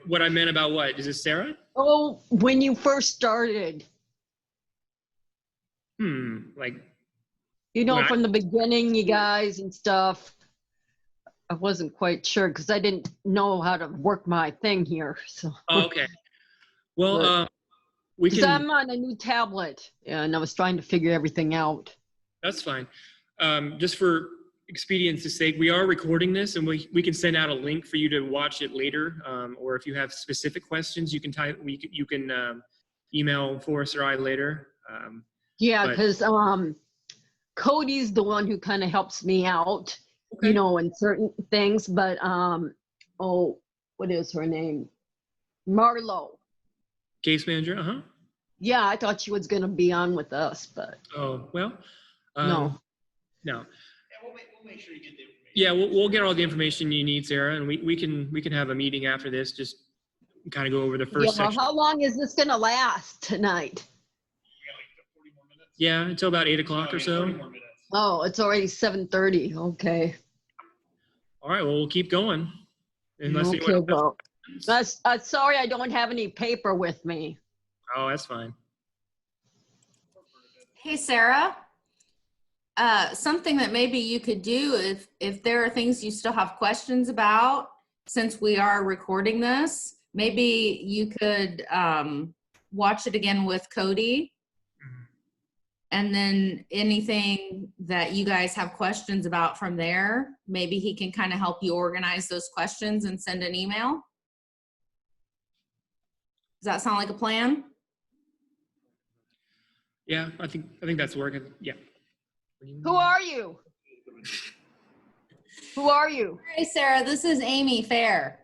What I meant about what? Is this Sarah? Oh, when you first started. Like, You know, when from the beginning, you guys and stuff. I wasn't quite sure, because I didn't know how to work my thing here. So. Oh, okay. Well, we Because can. I'm on a new tablet, and I was trying to figure everything out. That's fine. Just for expedience's sake, we are recording this, and we can send out a link for you to watch it later. Or if you have specific questions, you can email Forrest or I later. Yeah, but- because Cody's the one who kind of helps me out, Okay. you know, in certain things. But oh, what is her name? Marlo. Case manager. Uh-huh. Yeah, I thought she was gonna be on with us, but Oh, well. no. No. Yeah, we'll make sure you get the information. Yeah, we'll get all the information you need, Sarah, and we can have a meeting after this, just kind of go over the first Yeah, section. how long is this gonna last tonight? Yeah, until about 8 o'clock or so. Oh, it's already 7:30. Okay. All right, well, we'll keep going. Unless Okay, anyone else- well, sorry I don't have any paper with me. Oh, that's fine. Hey, Sarah. Something that maybe you could do if there are things you still have questions about, since we are recording this, maybe you could watch it again with Cody. And then anything that you guys have questions about from there, maybe he can kind of help you organize those questions and send an email. Does that sound like a plan? Yeah, I think that's working. Yeah. Who are you? Who are you? Hey, Sarah, this is Amy Fair.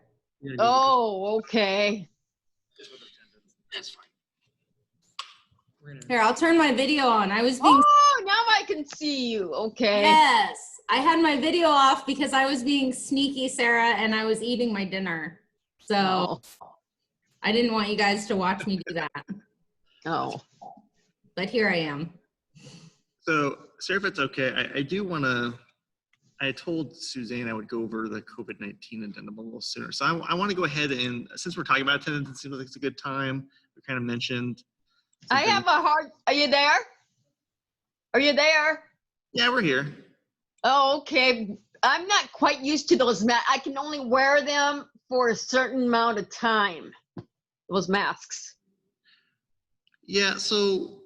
Oh, okay. That's fine. We're gonna- Here, I'll turn my video on. I was being Oh, now I can see you. Okay. Yes, I had my video off because I was being sneaky, Sarah, and I was eating my dinner. So I didn't want you guys to watch me do that. Oh. But here I am. So, Sarah, if it's okay, I do want to, I told Suzanne I would go over the COVID-19 addendum a little sooner. So I want to go ahead and, since we're talking about attendance, it seems like it's a good time. We kind of mentioned. I have a hard, are you there? Are you there? Yeah, we're here. Oh, okay. I'm not quite used to those masks. I can only wear them for a certain amount of time. Those masks. Yeah, so,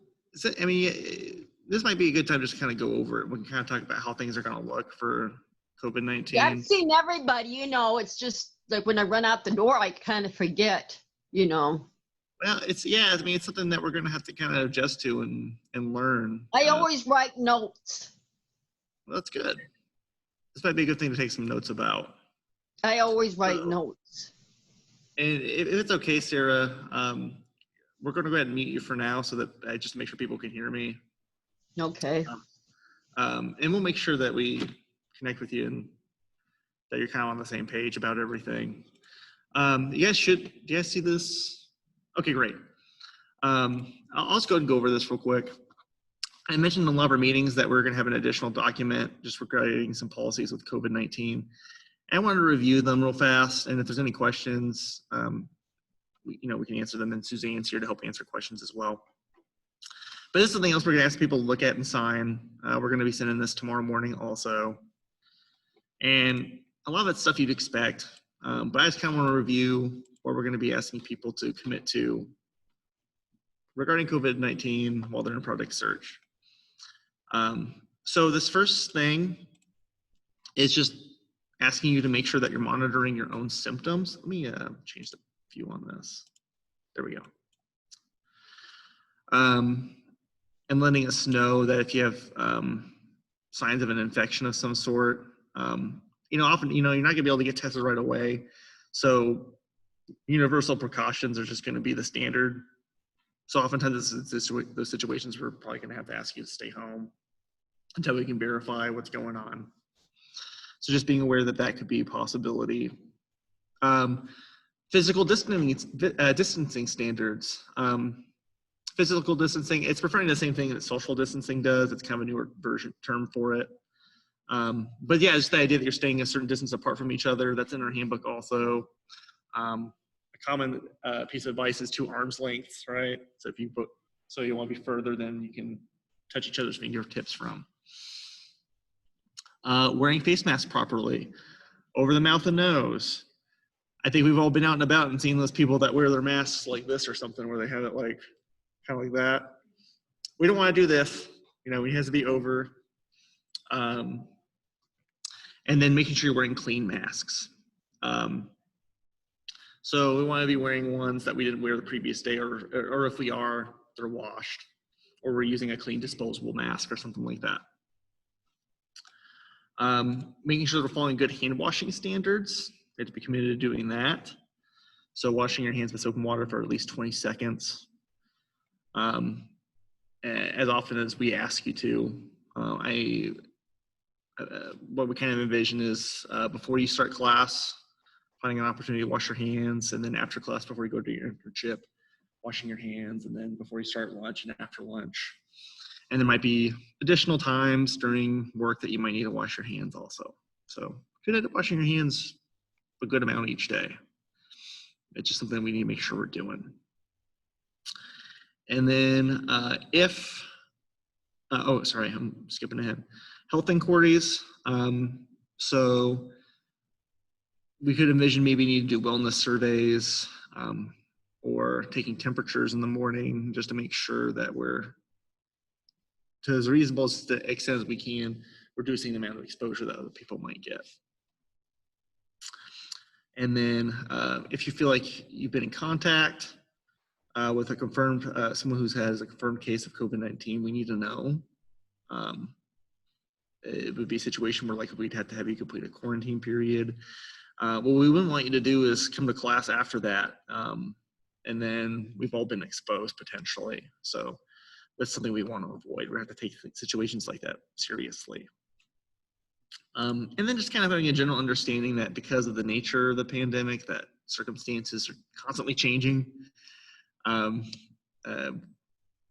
I mean, this might be a good time just to kind of go over it. We can kind of talk about how things are going to look for COVID-19. Yeah, I've seen everybody, you know, it's just like when I run out the door, I kind of forget, you know. Well, I mean, it's something that we're going to have to kind of adjust to and learn. I always write notes. Well, that's good. This might be a good thing to take some notes about. I always write notes. And if it's okay, Sarah, we're going to go ahead and mute you for now so that just to make sure people can hear me. Okay. And we'll make sure that we connect with you and that you're kind of on the same page about everything. Do you guys see this? Okay, great. I'll just go ahead and go over this real quick. I mentioned in a lot of our meetings that we're going to have an additional document just regarding some policies with COVID-19. I wanted to review them real fast, and if there's any questions, we can answer them, and Suzanne's here to help answer questions as well. But this is something else we're going to ask people to look at and sign. We're going to be sending this tomorrow morning also. And a lot of that stuff you'd expect, but I just kind of want to review what we're going to be asking people to commit to regarding COVID-19 while they're in product search. So this first thing is just asking you to make sure that you're monitoring your own symptoms. Let me change the view on this. There we go. And letting us know that if you have signs of an infection of some sort, often, you're not gonna be able to get tested right away. So universal precautions are just gonna be the standard. So oftentimes those situations we're probably gonna have to ask you to stay home until we can verify what's going on. So just being aware that that could be a possibility. Physical distancing standards. Physical distancing, it's referring to the same thing that social distancing does. It's kind of a newer term for it. But yeah, it's the idea that you're staying a certain distance apart from each other. That's in our handbook also. A common piece of advice is 2 arms lengths, right? So if you want to be further than you can touch each other's fingertips from. Wearing face masks properly over the mouth and nose. I think we've all been out and about and seen those people that wear their masks like this or something, where they have it like kind of like that. We don't want to do this. It has to be over. And then making sure you're wearing clean masks. So we want to be wearing ones that we didn't wear the previous day, or if we are, they're washed, or we're using a clean disposable mask or something like that. Making sure we're following good hand washing standards. We have to be committed to doing that. So washing your hands with soap and water for at least 20 seconds. As often as we ask you to. What we kind of envision is before you start class, finding an opportunity to wash your hands, and then after class, before you go to your internship, washing your hands, and then before you start lunch and after lunch. And there might be additional times during work that you might need to wash your hands also. So good at washing your hands a good amount each day. It's just something we need to make sure we're doing. And then sorry, I'm skipping ahead. Health inquiries. So we could envision maybe need to do wellness surveys or taking temperatures in the morning just to make sure that we're, to as reasonable extent as we can, reducing the amount of exposure that other people might get. And then if you feel like you've been in contact with a confirmed, someone who has a confirmed case of COVID-19, we need to know. It would be a situation where we'd have to have you complete a quarantine period. What we wouldn't want you to do is come to class after that, and then we've all been exposed potentially. So that's something we want to avoid. We have to take situations like that seriously. And then just kind of having a general understanding that because of the nature of the pandemic, that circumstances are constantly changing.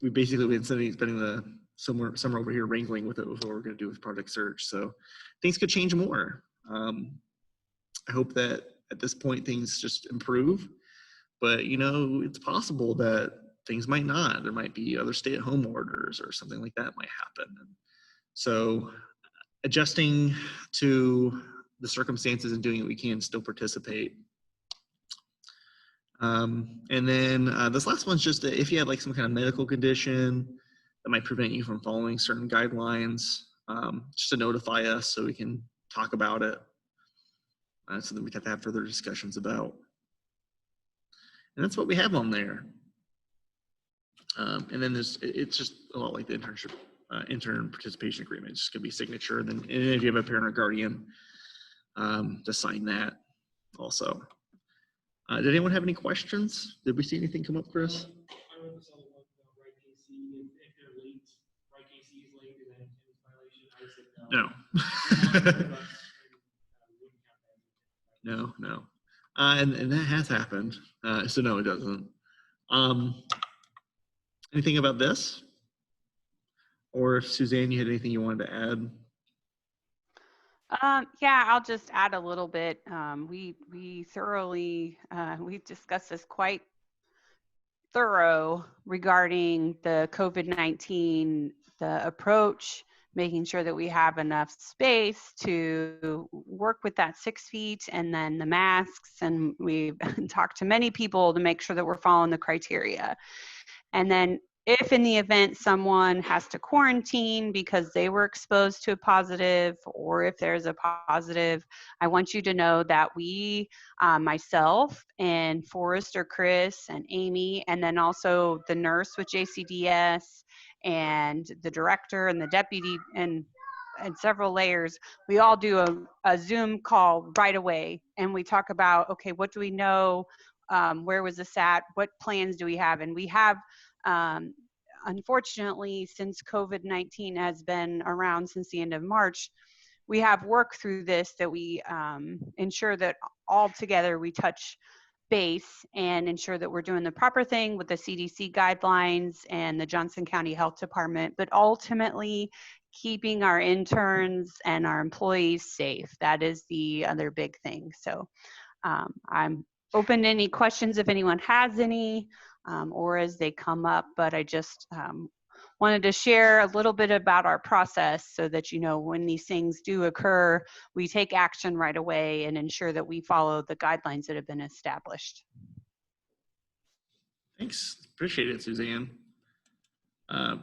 We've basically been spending the summer over here wrangling with it with what we're going to do with product search. So things could change more. I hope that at this point things just improve, but it's possible that things might not. There might be other stay-at-home orders or something like that might happen. So adjusting to the circumstances and doing what we can to still participate. And then this last one's just if you had some kind of medical condition that might prevent you from following certain guidelines, just to notify us so we can talk about it. So that we have to have further discussions about. And that's what we have on there. And then it's just a lot like the internship, intern participation agreement. It's just gonna be signature. And if you have a parent or guardian, to sign that also. Did anyone have any questions? Did we see anything come up, Chris? No. No. And that has happened. So no, it doesn't. Anything about this? Or if Suzanne, you had anything you wanted to add? Yeah, I'll just add a little bit. We thoroughly, we've discussed this quite thorough regarding the COVID-19, the approach making sure that we have enough space to work with that 6 feet, and then the masks. And we've talked to many people to make sure that we're following the criteria. And then if in the event someone has to quarantine because they were exposed to a positive, or if there's a positive, I want you to know that we, myself and Forrest or Chris and Amy, and then also the nurse with JCDS and the director and the deputy and several layers, we all do a Zoom call right away. And we talk about, okay, what do we know? Where was this at? What plans do we have? And we have, unfortunately, since COVID-19 has been around since the end of March, we have worked through this, that we ensure that all together we touch base and ensure that we're doing the proper thing with the CDC guidelines and the Johnson County Health Department, but ultimately keeping our interns and our employees safe. That is the other big thing. So I'm open to any questions if anyone has any, or as they come up, but I just wanted to share a little bit about our process so that, you know, when these things do occur, we take action right away and ensure that we follow the guidelines that have been established. Thanks. Appreciate it, Suzanne.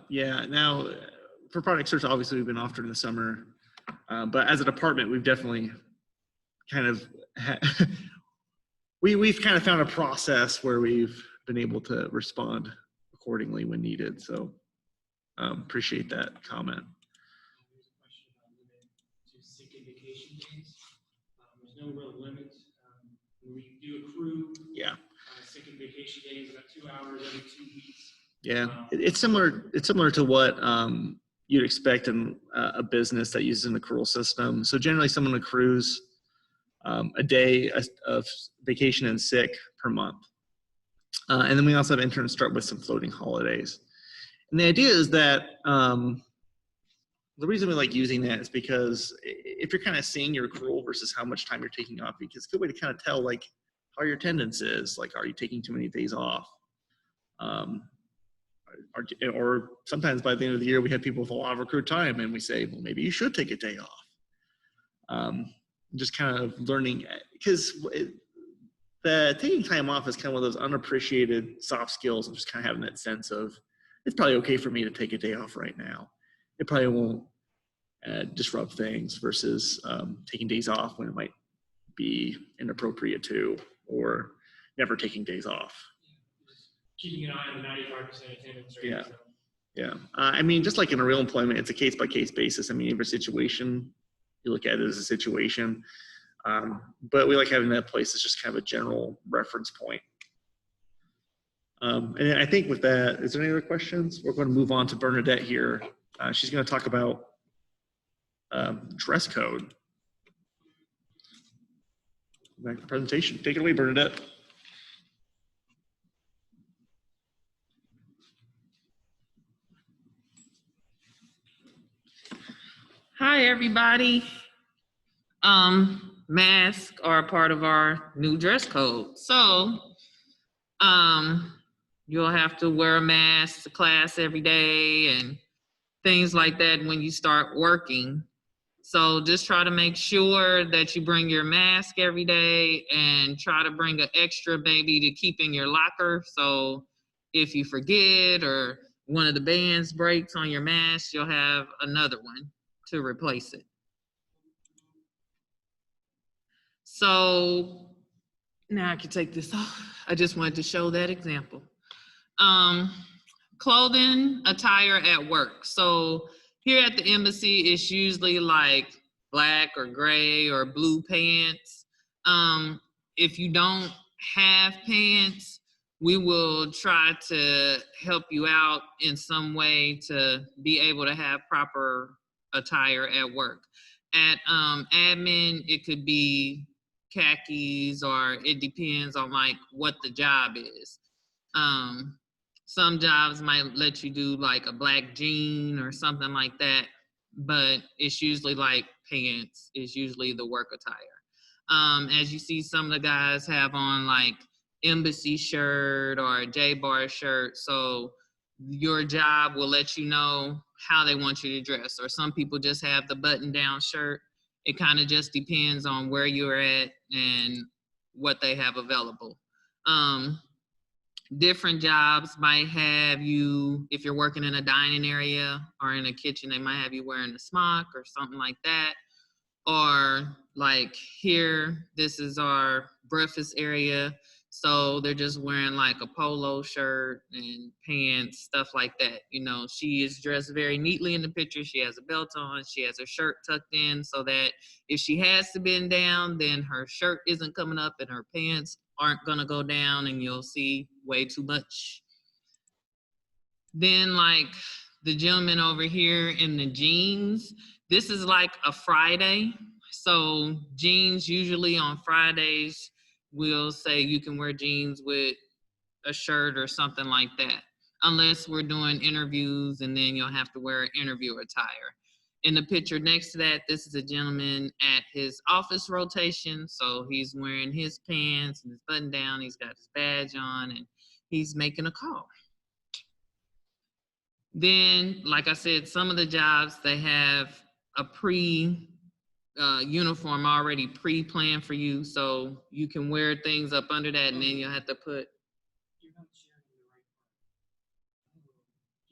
Yeah, now for product search, obviously we've been off during the summer, but as a department, we've definitely kind of we've kind of found a process where we've been able to respond accordingly when needed. So appreciate that comment. There's a question about limit to sick and vacation days. There's no real limit. When we do accrue sick and vacation days, about 2 hours every 2 weeks. Yeah, it's similar. It's similar to what you'd expect in a business that uses an accrual system. So generally, someone accrues a day of vacation and sick per month, and then we also have interns start with some floating holidays. And the idea is that the reason we like using that is because if you're kind of seeing your accrual versus how much time you're taking off, because it's a good way to kind of tell like how your attendance is. Like, are you taking too many days off? Or sometimes by the end of the year, we have people with a lot of accrued time, and we say, well, maybe you should take a day off. Just kind of learning, because the taking time off is kind of one of those unappreciated soft skills of just kind of having that sense of, it's probably okay for me to take a day off right now. It probably won't disrupt things versus taking days off when it might be inappropriate to, or never taking days off. Keeping an eye on the 95% attendance rate. Yeah. So. Yeah. I mean, just like in a real employment, it's a case by case basis. I mean, every situation, you look at it as a situation. But we like having that place as just kind of a general reference point. And I think with that, is there any other questions? We're going to move on to Bernadette here. She's going to talk about dress code. Back to the presentation. Take it away, Bernadette. Hi, everybody. Masks are a part of our new dress code. So, you'll have to wear a mask to class every day and things like that when you start working. So just try to make sure that you bring your mask every day, and try to bring an extra maybe to keep in your locker. So if you forget or one of the bands breaks on your mask, you'll have another one to replace it. So now I can take this off. I just wanted to show that example. Clothing, attire at work. So here at the embassy, it's usually like black or gray or blue pants. If you don't have pants, we will try to help you out in some way to be able to have proper attire at work. At admin, it could be khakis, or it depends on like what the job is. Some jobs might let you do like a black jean or something like that, but it's usually like pants is usually the work attire. As you see, some of the guys have on like embassy shirt or a J-bar shirt, so your job will let you know how they want you to dress. Or some people just have the button-down shirt. It kind of just depends on where you're at and what they have available. Different jobs might have you, if you're working in a dining area or in a kitchen, they might have you wearing a smock or something like that. Or like here, this is our breakfast area. So they're just wearing like a polo shirt and pants, stuff like that. You know, she is dressed very neatly in the picture. She has a belt on. She has her shirt tucked in so that if she has to bend down, then her shirt isn't coming up and her pants aren't gonna go down and you'll see way too much. Then like the gentleman over here in the jeans, this is like a Friday. So jeans, usually on Fridays, we'll say you can wear jeans with a shirt or something like that, unless we're doing interviews and then you'll have to wear interview attire. In the picture next to that, this is a gentleman at his office rotation. So he's wearing his pants and his button down, he's got his badge on, and he's making a call. Then, like I said, some of the jobs, they have a uniform already pre-planned for you, so you can wear things up under that, and then you'll have to put. You're not sharing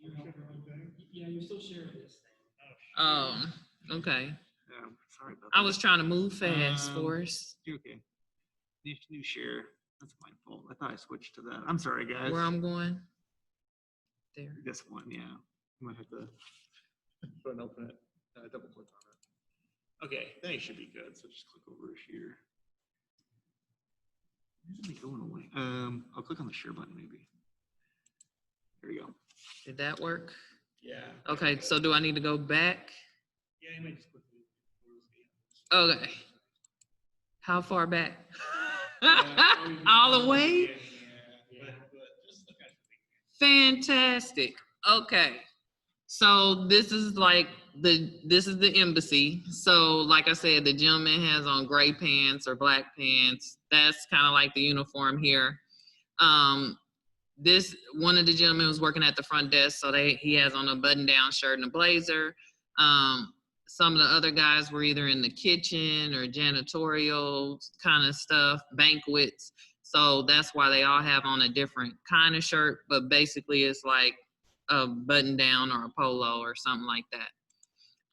the right part. Yeah, you're still sharing this thing. Okay. Yeah, sorry about I that. was trying to move fast for us. You're okay. New share. That's my fault. I thought I switched to that. I'm sorry, guys. Where I'm going? There. This one, yeah. I might have to go and open it. Double click on it. Okay, then it should be good. So just click over here. Where's it going away? I'll click on the share button maybe. There we go. Did that work? Yeah. Okay, so do I need to go back? Yeah, you might just click. Okay. How far back? All the way? Fantastic. Okay. So this is like this is the embassy. So like I said, the gentleman has on gray pants or black pants. That's kind of like the uniform here. This one of the gentlemen was working at the front desk, so he has on a button-down shirt and a blazer. Some of the other guys were either in the kitchen or janitorial kind of stuff, banquets. So that's why they all have on a different kind of shirt, but basically it's like a button down or a polo or something like that.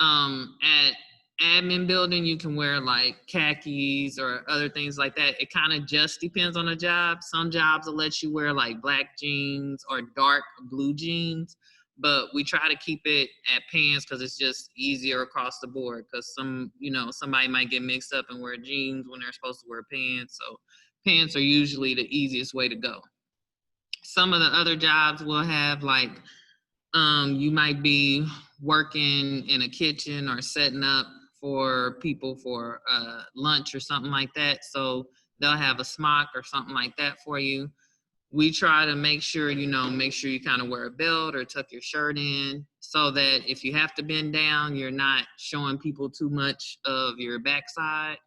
At admin building, you can wear like khakis or other things like that. It kind of just depends on the job. Some jobs will let you wear like black jeans or dark blue jeans, but we try to keep it at pants because it's just easier across the board. Because somebody might get mixed up and wear jeans when they're supposed to wear pants. So pants are usually the easiest way to go. Some of the other jobs will have like, you might be working in a kitchen or setting up for people for lunch or something like that. So they'll have a smock or something like that for you. We try to make sure you kind of wear a belt or tuck your shirt in so that if you have to bend down, you're not showing people too much of your backside.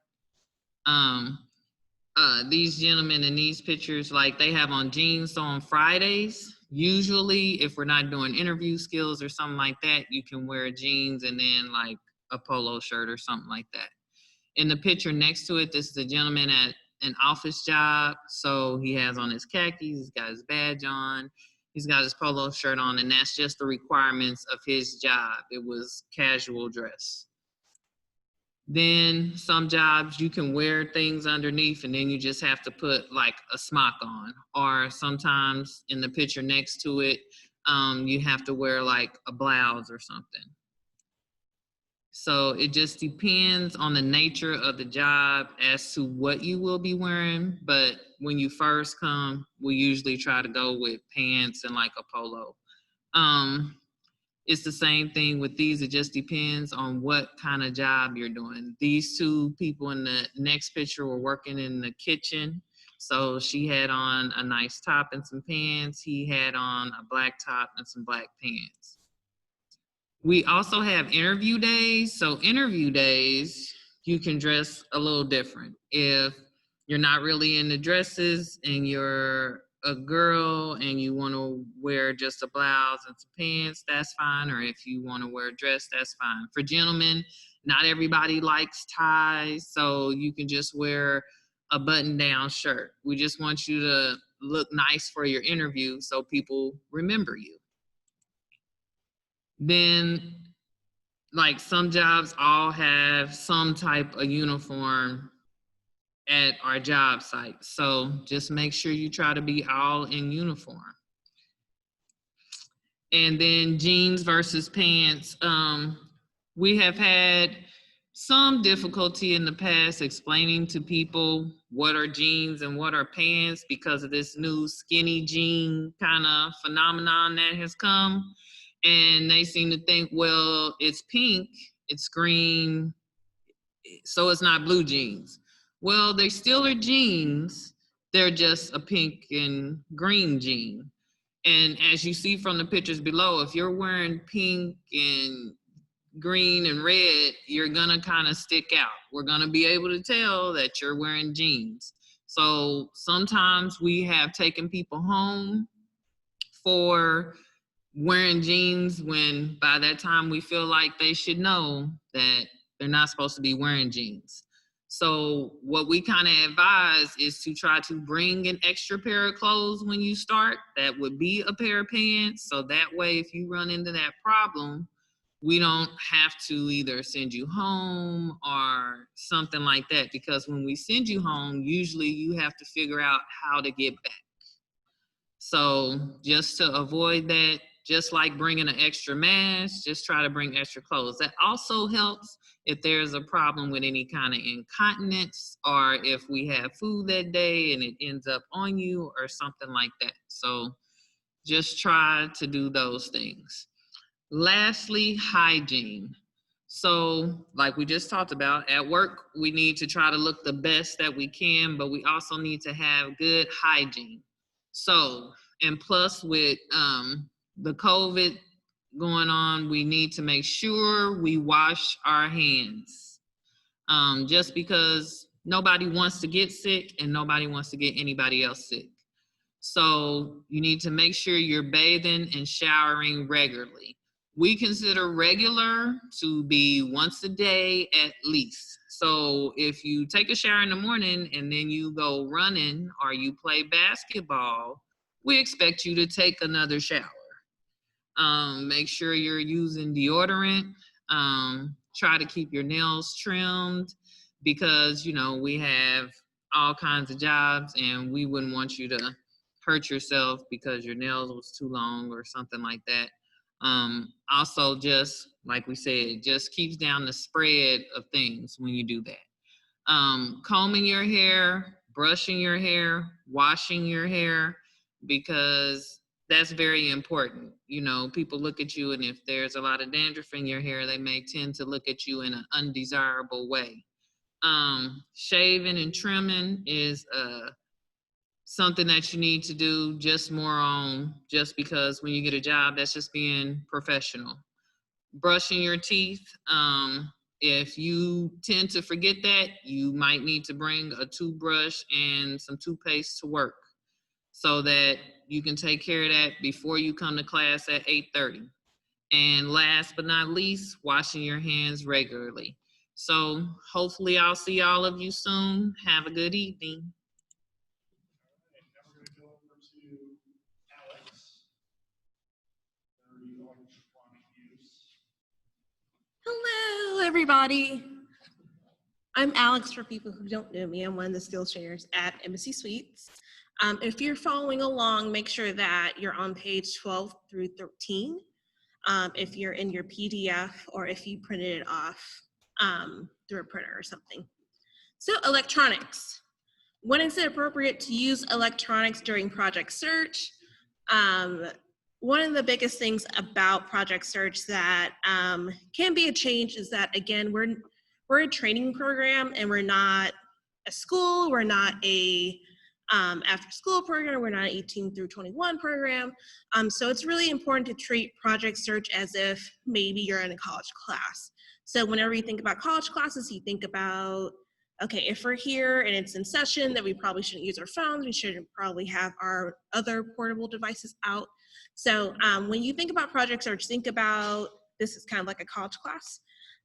These gentlemen in these pictures, like they have on jeans. So on Fridays, usually if we're not doing interview skills or something like that, you can wear jeans and then like a polo shirt or something like that. In the picture next to it, this is a gentleman at an office job. So he has on his khakis, he's got his badge on, he's got his polo shirt on, and that's just the requirements of his job. It was casual dress. Then some jobs you can wear things underneath and then you just have to put like a smock on, or sometimes in the picture next to it, you have to wear like a blouse or something. So it just depends on the nature of the job as to what you will be wearing. But when you first come, we usually try to go with pants and like a polo. It's the same thing with these. It just depends on what kind of job you're doing. These two people in the next picture were working in the kitchen. So she had on a nice top and some pants. He had on a black top and some black pants. We also have interview days. So interview days, you can dress a little different. If you're not really into dresses and you're a girl and you want to wear just a blouse and some pants, that's fine. Or if you want to wear a dress, that's fine. For gentlemen, not everybody likes ties, so you can just wear a button-down shirt. We just want you to look nice for your interview so people remember you. Then, like, some jobs all have some type of uniform at our job site. So just make sure you try to be all in uniform. And then jeans versus pants. We have had some difficulty in the past explaining to people what are jeans and what are pants because of this new skinny jean kind of phenomenon that has come. And they seem to think, well, it's pink, it's green, so it's not blue jeans. Well, they still are jeans. They're just a pink and green jean. And as you see from the pictures below, if you're wearing pink and green and red, you're gonna kind of stick out. We're gonna be able to tell that you're wearing jeans. So sometimes we have taken people home for wearing jeans when by that time we feel like they should know that they're not supposed to be wearing jeans. So what we kind of advise is to try to bring an extra pair of clothes when you start. That would be a pair of pants. So that way, if you run into that problem, we don't have to either send you home or something like that. Because when we send you home, usually you have to figure out how to get back. So just to avoid that, just like bringing an extra mask, just try to bring extra clothes. That also helps if there's a problem with any kind of incontinence or if we have food that day and it ends up on you or something like that. So just try to do those things. Lastly, hygiene. So like we just talked about, at work, we need to try to look the best that we can, but we also need to have good hygiene. So, and plus with the COVID going on, we need to make sure we wash our hands. Just because nobody wants to get sick and nobody wants to get anybody else sick. So you need to make sure you're bathing and showering regularly. We consider regular to be once a day at least. So if you take a shower in the morning and then you go running or you play basketball, we expect you to take another shower. Make sure you're using deodorant. Try to keep your nails trimmed because, you know, we have all kinds of jobs and we wouldn't want you to hurt yourself because your nails was too long or something like that. Also, just like we said, just keeps down the spread of things when you do that. Combing your hair, brushing your hair, washing your hair, because that's very important. You know, people look at you and if there's a lot of dandruff in your hair, they may tend to look at you in an undesirable way. Shaving and trimming is something that you need to do just more on, just because when you get a job, that's just being professional. Brushing your teeth. If you tend to forget that, you might need to bring a toothbrush and some toothpaste to work so that you can take care of that before you come to class at 8:30. And last but not least, washing your hands regularly. So hopefully I'll see all of you soon. Have a good evening. Hello, everybody. I'm Alex, for people who don't know me. I'm one of the skill sharers at Embassy Suites. If you're following along, make sure that you're on page 12 through 13. If you're in your PDF or if you printed it off through a printer or something. So electronics. When is it appropriate to use electronics during project search? One of the biggest things about project search that can be a change is that, again, we're a training program and we're not a school, we're not a after school program, we're not an 18 through 21 program. So it's really important to treat project search as if maybe you're in a college class. So whenever you think about college classes, you think about okay, if we're here and it's in session, then we probably shouldn't use our phones. We should probably have our other portable devices out. So when you think about project search, think about this is kind of like a college class.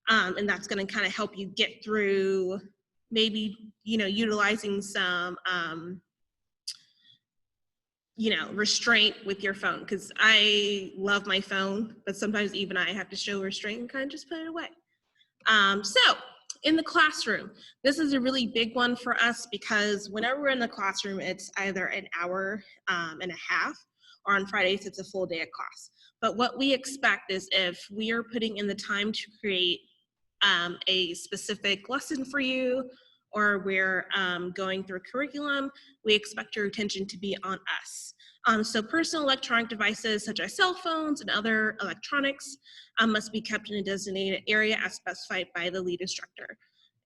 And that's going to kind of help you get through maybe, utilizing some, restraint with your phone. Because I love my phone, but sometimes even I have to show restraint and kind of just put it away. So in the classroom, this is a really big one for us because whenever we're in the classroom, it's either an hour and a half, or on Fridays, it's a full day of class. But what we expect is if we are putting in the time to create a specific lesson for you, or we're going through curriculum, we expect your attention to be on us. So personal electronic devices such as cell phones and other electronics must be kept in a designated area as specified by the lead instructor.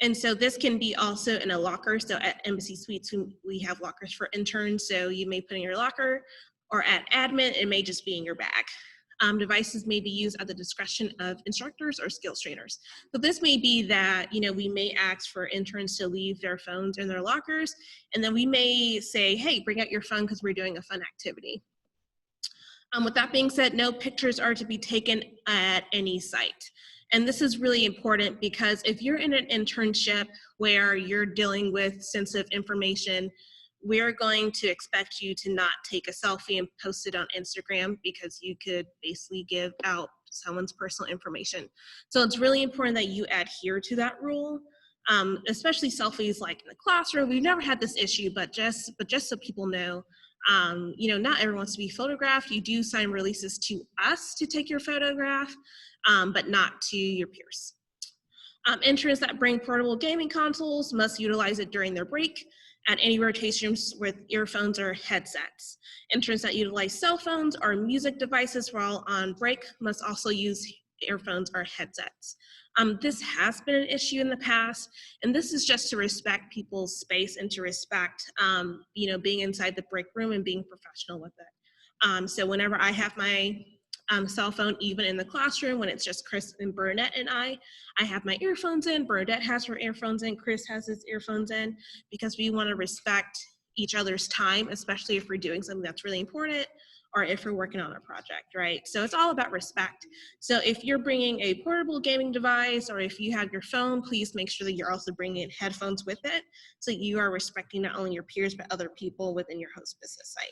And so this can be also in a locker. So at Embassy Suites, we have lockers for interns. So you may put in your locker, or at admin, it may just be in your bag. Devices may be used at the discretion of instructors or skills trainers. So this may be that, we may ask for interns to leave their phones in their lockers, and then we may say, hey, bring out your phone because we're doing a fun activity. With that being said, no pictures are to be taken at any site. And this is really important because if you're in an internship where you're dealing with sensitive information, we're going to expect you to not take a selfie and post it on Instagram because you could basically give out someone's personal information. So it's really important that you adhere to that rule, especially selfies like in the classroom. We've never had this issue, but just so people know, not everyone wants to be photographed. You do sign releases to us to take your photograph, but not to your peers. Interns that bring portable gaming consoles must utilize it during their break at any rotations with earphones or headsets. Interns that utilize cell phones or music devices while on break must also use earphones or headsets. This has been an issue in the past, and this is just to respect people's space and to respect, being inside the break room and being professional with it. So whenever I have my cell phone, even in the classroom, when it's just Chris and Bernadette and I have my earphones in, Bernadette has her earphones in, Chris has his earphones in, because we want to respect each other's time, especially if we're doing something that's really important or if we're working on a project, right? So it's all about respect. So if you're bringing a portable gaming device or if you have your phone, please make sure that you're also bringing in headphones with it so you are respecting not only your peers, but other people within your host business site.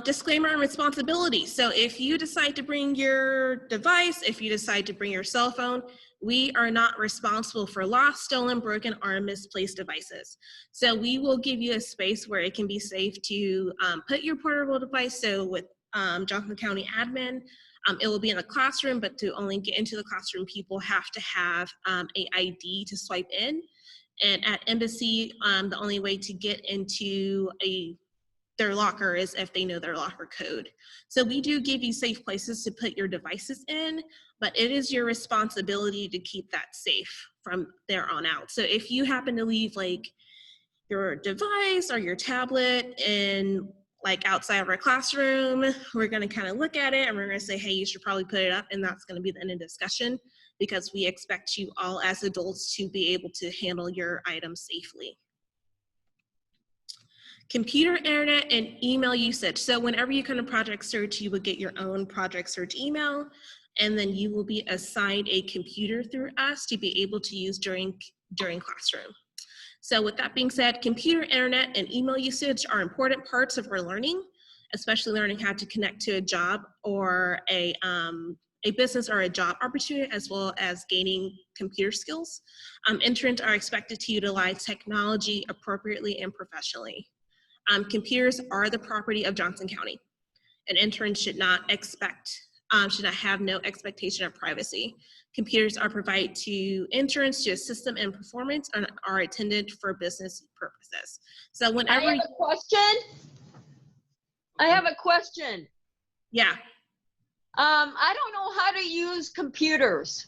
Disclaimer and responsibility. So if you decide to bring your device, if you decide to bring your cell phone, we are not responsible for lost, stolen, broken, or misplaced devices. So we will give you a space where it can be safe to put your portable device. So with Johnson County admin, it will be in the classroom, but to only get into the classroom, people have to have a ID to swipe in. And at Embassy, the only way to get into their locker is if they know their locker code. So we do give you safe places to put your devices in, but it is your responsibility to keep that safe from there on out. So if you happen to leave like your device or your tablet in like outside of our classroom, we're gonna kind of look at it and we're gonna say, hey, you should probably put it up, and that's gonna be the end of discussion because we expect you all as adults to be able to handle your items safely. Computer, internet, and email usage. So whenever you come to project search, you will get your own project search email, and then you will be assigned a computer through us to be able to use during classroom. So with that being said, computer, internet, and email usage are important parts of our learning, especially learning how to connect to a job or a business or a job opportunity, as well as gaining computer skills. Interns are expected to utilize technology appropriately and professionally. Computers are the property of Johnson County. An intern should not have no expectation of privacy. Computers are provided to interns to assist them in performance and are intended for business purposes. So whenever— I have a question. Yeah. I don't know how to use computers.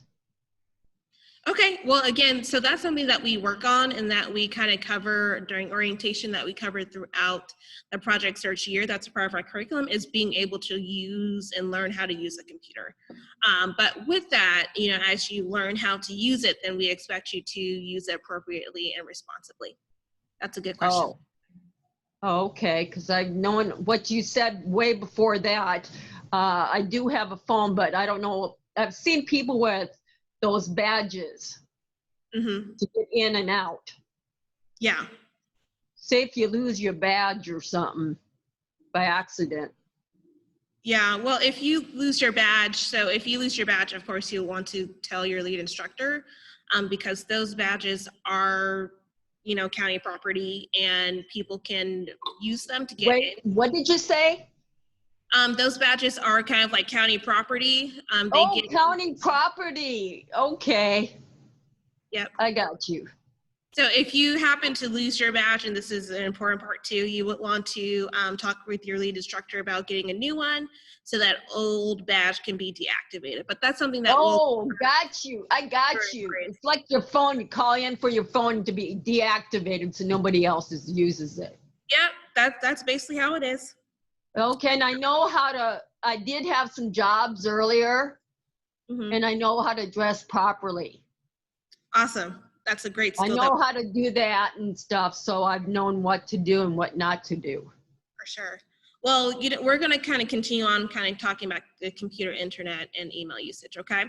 Okay, well, again, so that's something that we work on and that we kind of cover during orientation, that we cover throughout the project search year. That's a part of our curriculum, is being able to use and learn how to use a computer. But with that, you know, as you learn how to use it, then we expect you to use it appropriately and responsibly. That's a good question. Oh, okay, because I've known what you said way before that. I do have a phone, but I don't know. I've seen people with those badges Mm-hmm. to get in and out. Yeah. Say if you lose your badge or something by accident. Yeah, well, if you lose your badge, so if you lose your badge, of course, you'll want to tell your lead instructor, because those badges are, you know, county property and people can use them to get Wait, what did you say? in. Those badges are kind of like county property. Oh, county property. Okay, Yep. I got you. So if you happen to lose your badge, and this is an important part too, you would want to talk with your lead instructor about getting a new one so that old badge can be deactivated. But that's something that got you. I got you. It's like your phone. You call in for your phone to be deactivated so nobody else uses it. Yep, that's basically how it is. Okay, and I know how to, I did have some jobs earlier, and I know how to dress properly. Awesome. That's a great skill. I know how to do that and stuff, so I've known what to do and what not to do. For sure. Well, you know, we're going to kind of continue on kind of talking about the computer, internet, and email usage, okay?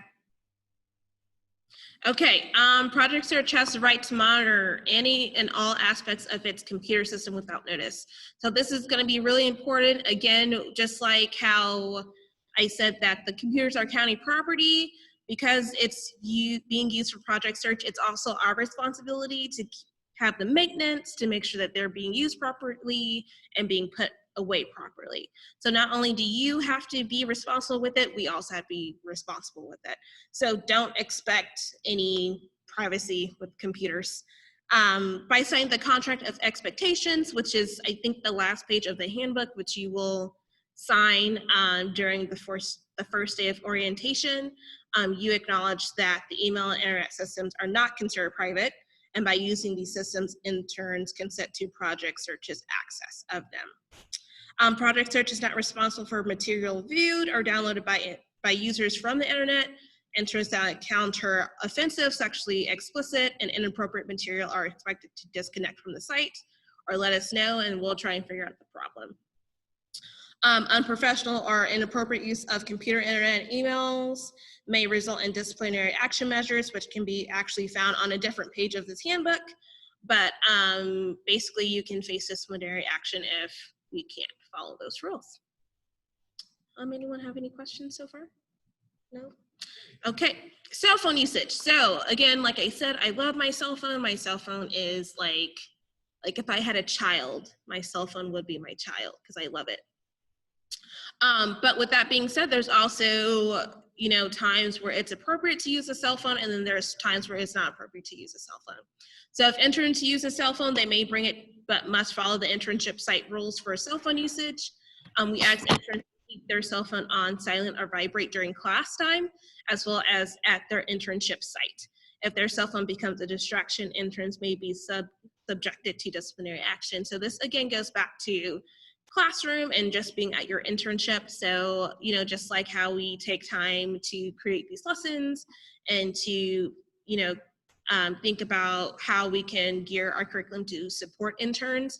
Okay, Project Search has the right to monitor any and all aspects of its computer system without notice. So this is going to be really important. Again, just like how I said that the computers are county property, because it's being used for Project Search, it's also our responsibility to have the maintenance, to make sure that they're being used properly and being put away properly. So not only do you have to be responsible with it, we also have to be responsible with it. So don't expect any privacy with computers. By signing the contract of expectations, which is, I think, the last page of the handbook, which you will sign during the first day of orientation, you acknowledge that the email and internet systems are not considered private, and by using these systems, interns consent to Project Search's access of them. Project Search is not responsible for material viewed or downloaded by users from the internet. Interns that encounter offensive, sexually explicit, and inappropriate material are expected to disconnect from the site or let us know, and we'll try and figure out the problem. Unprofessional or inappropriate use of computer, internet, and emails may result in disciplinary action measures, which can be actually found on a different page of this handbook. But basically, you can face disciplinary action if we can't follow those rules. Anyone have any questions so far? No? Okay, cell phone usage. So again, like I said, I love my cell phone. My cell phone is like if I had a child, my cell phone would be my child because I love it. But with that being said, there's also, you know, times where it's appropriate to use a cell phone, and then there's times where it's not appropriate to use a cell phone. So if interns use a cell phone, they may bring it, but must follow the internship site rules for cell phone usage. We ask interns to keep their cell phone on silent or vibrate during class time, as well as at their internship site. If their cell phone becomes a distraction, interns may be subjected to disciplinary action. So this again goes back to classroom and just being at your internship. So, you know, just like how we take time to create these lessons and to, you know, think about how we can gear our curriculum to support interns,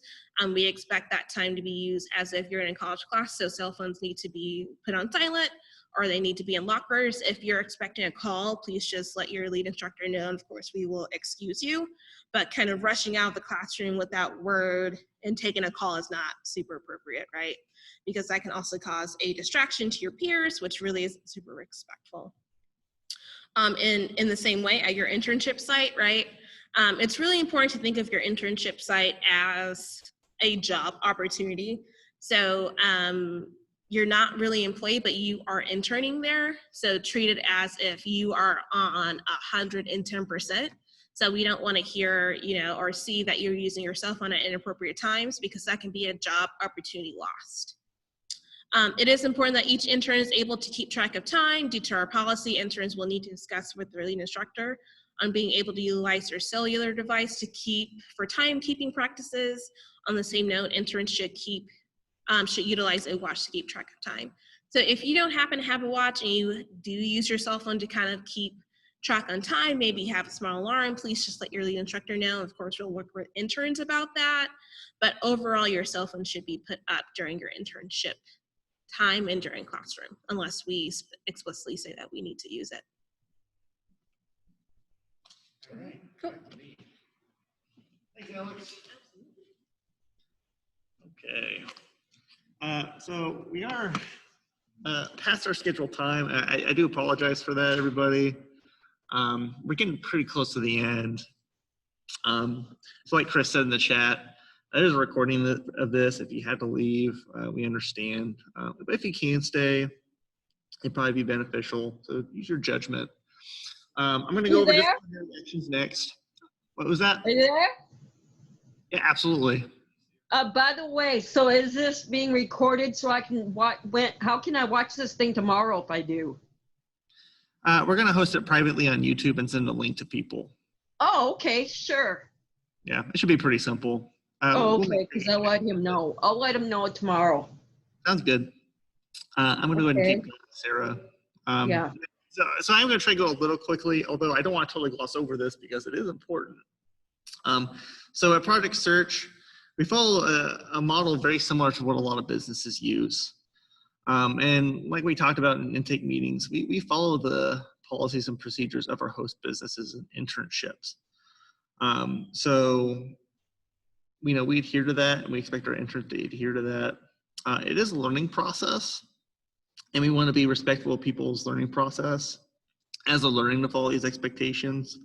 we expect that time to be used as if you're in a college class. So cell phones need to be put on silent, or they need to be in lockers. If you're expecting a call, please just let your lead instructor know. And of course, we will excuse you. But kind of rushing out of the classroom without word and taking a call is not super appropriate, right? Because that can also cause a distraction to your peers, which really isn't super respectful. In the same way, at your internship site, right? It's really important to think of your internship site as a job opportunity. So you're not really employed, but you are interning there. So treat it as if you are on 110%. So we don't want to hear, you know, or see that you're using your cell phone at inappropriate times, because that can be a job opportunity lost. It is important that each intern is able to keep track of time. Due to our policy, interns will need to discuss with their lead instructor on being able to utilize your cellular device to keep for timekeeping practices. On the same note, interns should utilize a watch to keep track of time. So if you don't happen to have a watch and you do use your cell phone to kind of keep track on time, maybe have a small alarm, please just let your lead instructor know. Of course, we'll work with interns about that. But overall, your cell phone should be put up during your internship time and during classroom, unless we explicitly say that we need to use it. All right. Cool. Thanks, Alex. Okay. So we are past our scheduled time. I do apologize for that, everybody. We're getting pretty close to the end. So like Chris said in the chat, that is a recording of this. If you had to leave, we understand. But if you can stay, it'd probably be beneficial. So use your judgment. I'm going to go over just actions next. What was that? Are you there? Yeah, absolutely. By the way, so is this being recorded so I can watch? How can I watch this thing tomorrow if I do? We're going to host it privately on YouTube and send a link to people. Oh, okay, sure. Yeah, it should be pretty simple. Okay, because I'll let him know. I'll let him know tomorrow. Sounds good. I'm going to go ahead and take Sarah. Yeah. So I'm going to try to go a little quickly, although I don't want to totally gloss over this because it is important. So at Project Search, we follow a model very similar to what a lot of businesses use. And like we talked about in intake meetings, we follow the policies and procedures of our host businesses and internships. So, we adhere to that, and we expect our interns to adhere to that. It is a learning process, and we want to be respectful of people's learning process as they're learning to follow these expectations.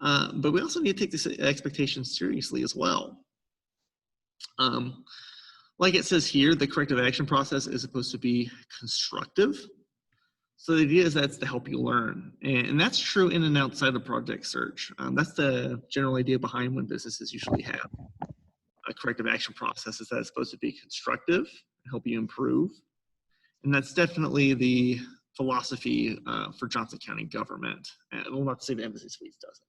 But we also need to take these expectations seriously as well. Like it says here, the corrective action process is supposed to be constructive. So the idea is that's to help you learn. And that's true in and outside of Project Search. That's the general idea behind when businesses usually have a corrective action process, is that it's supposed to be constructive and help you improve. And that's definitely the philosophy for Johnson County government. And we'll not say the Embassy Suites doesn't,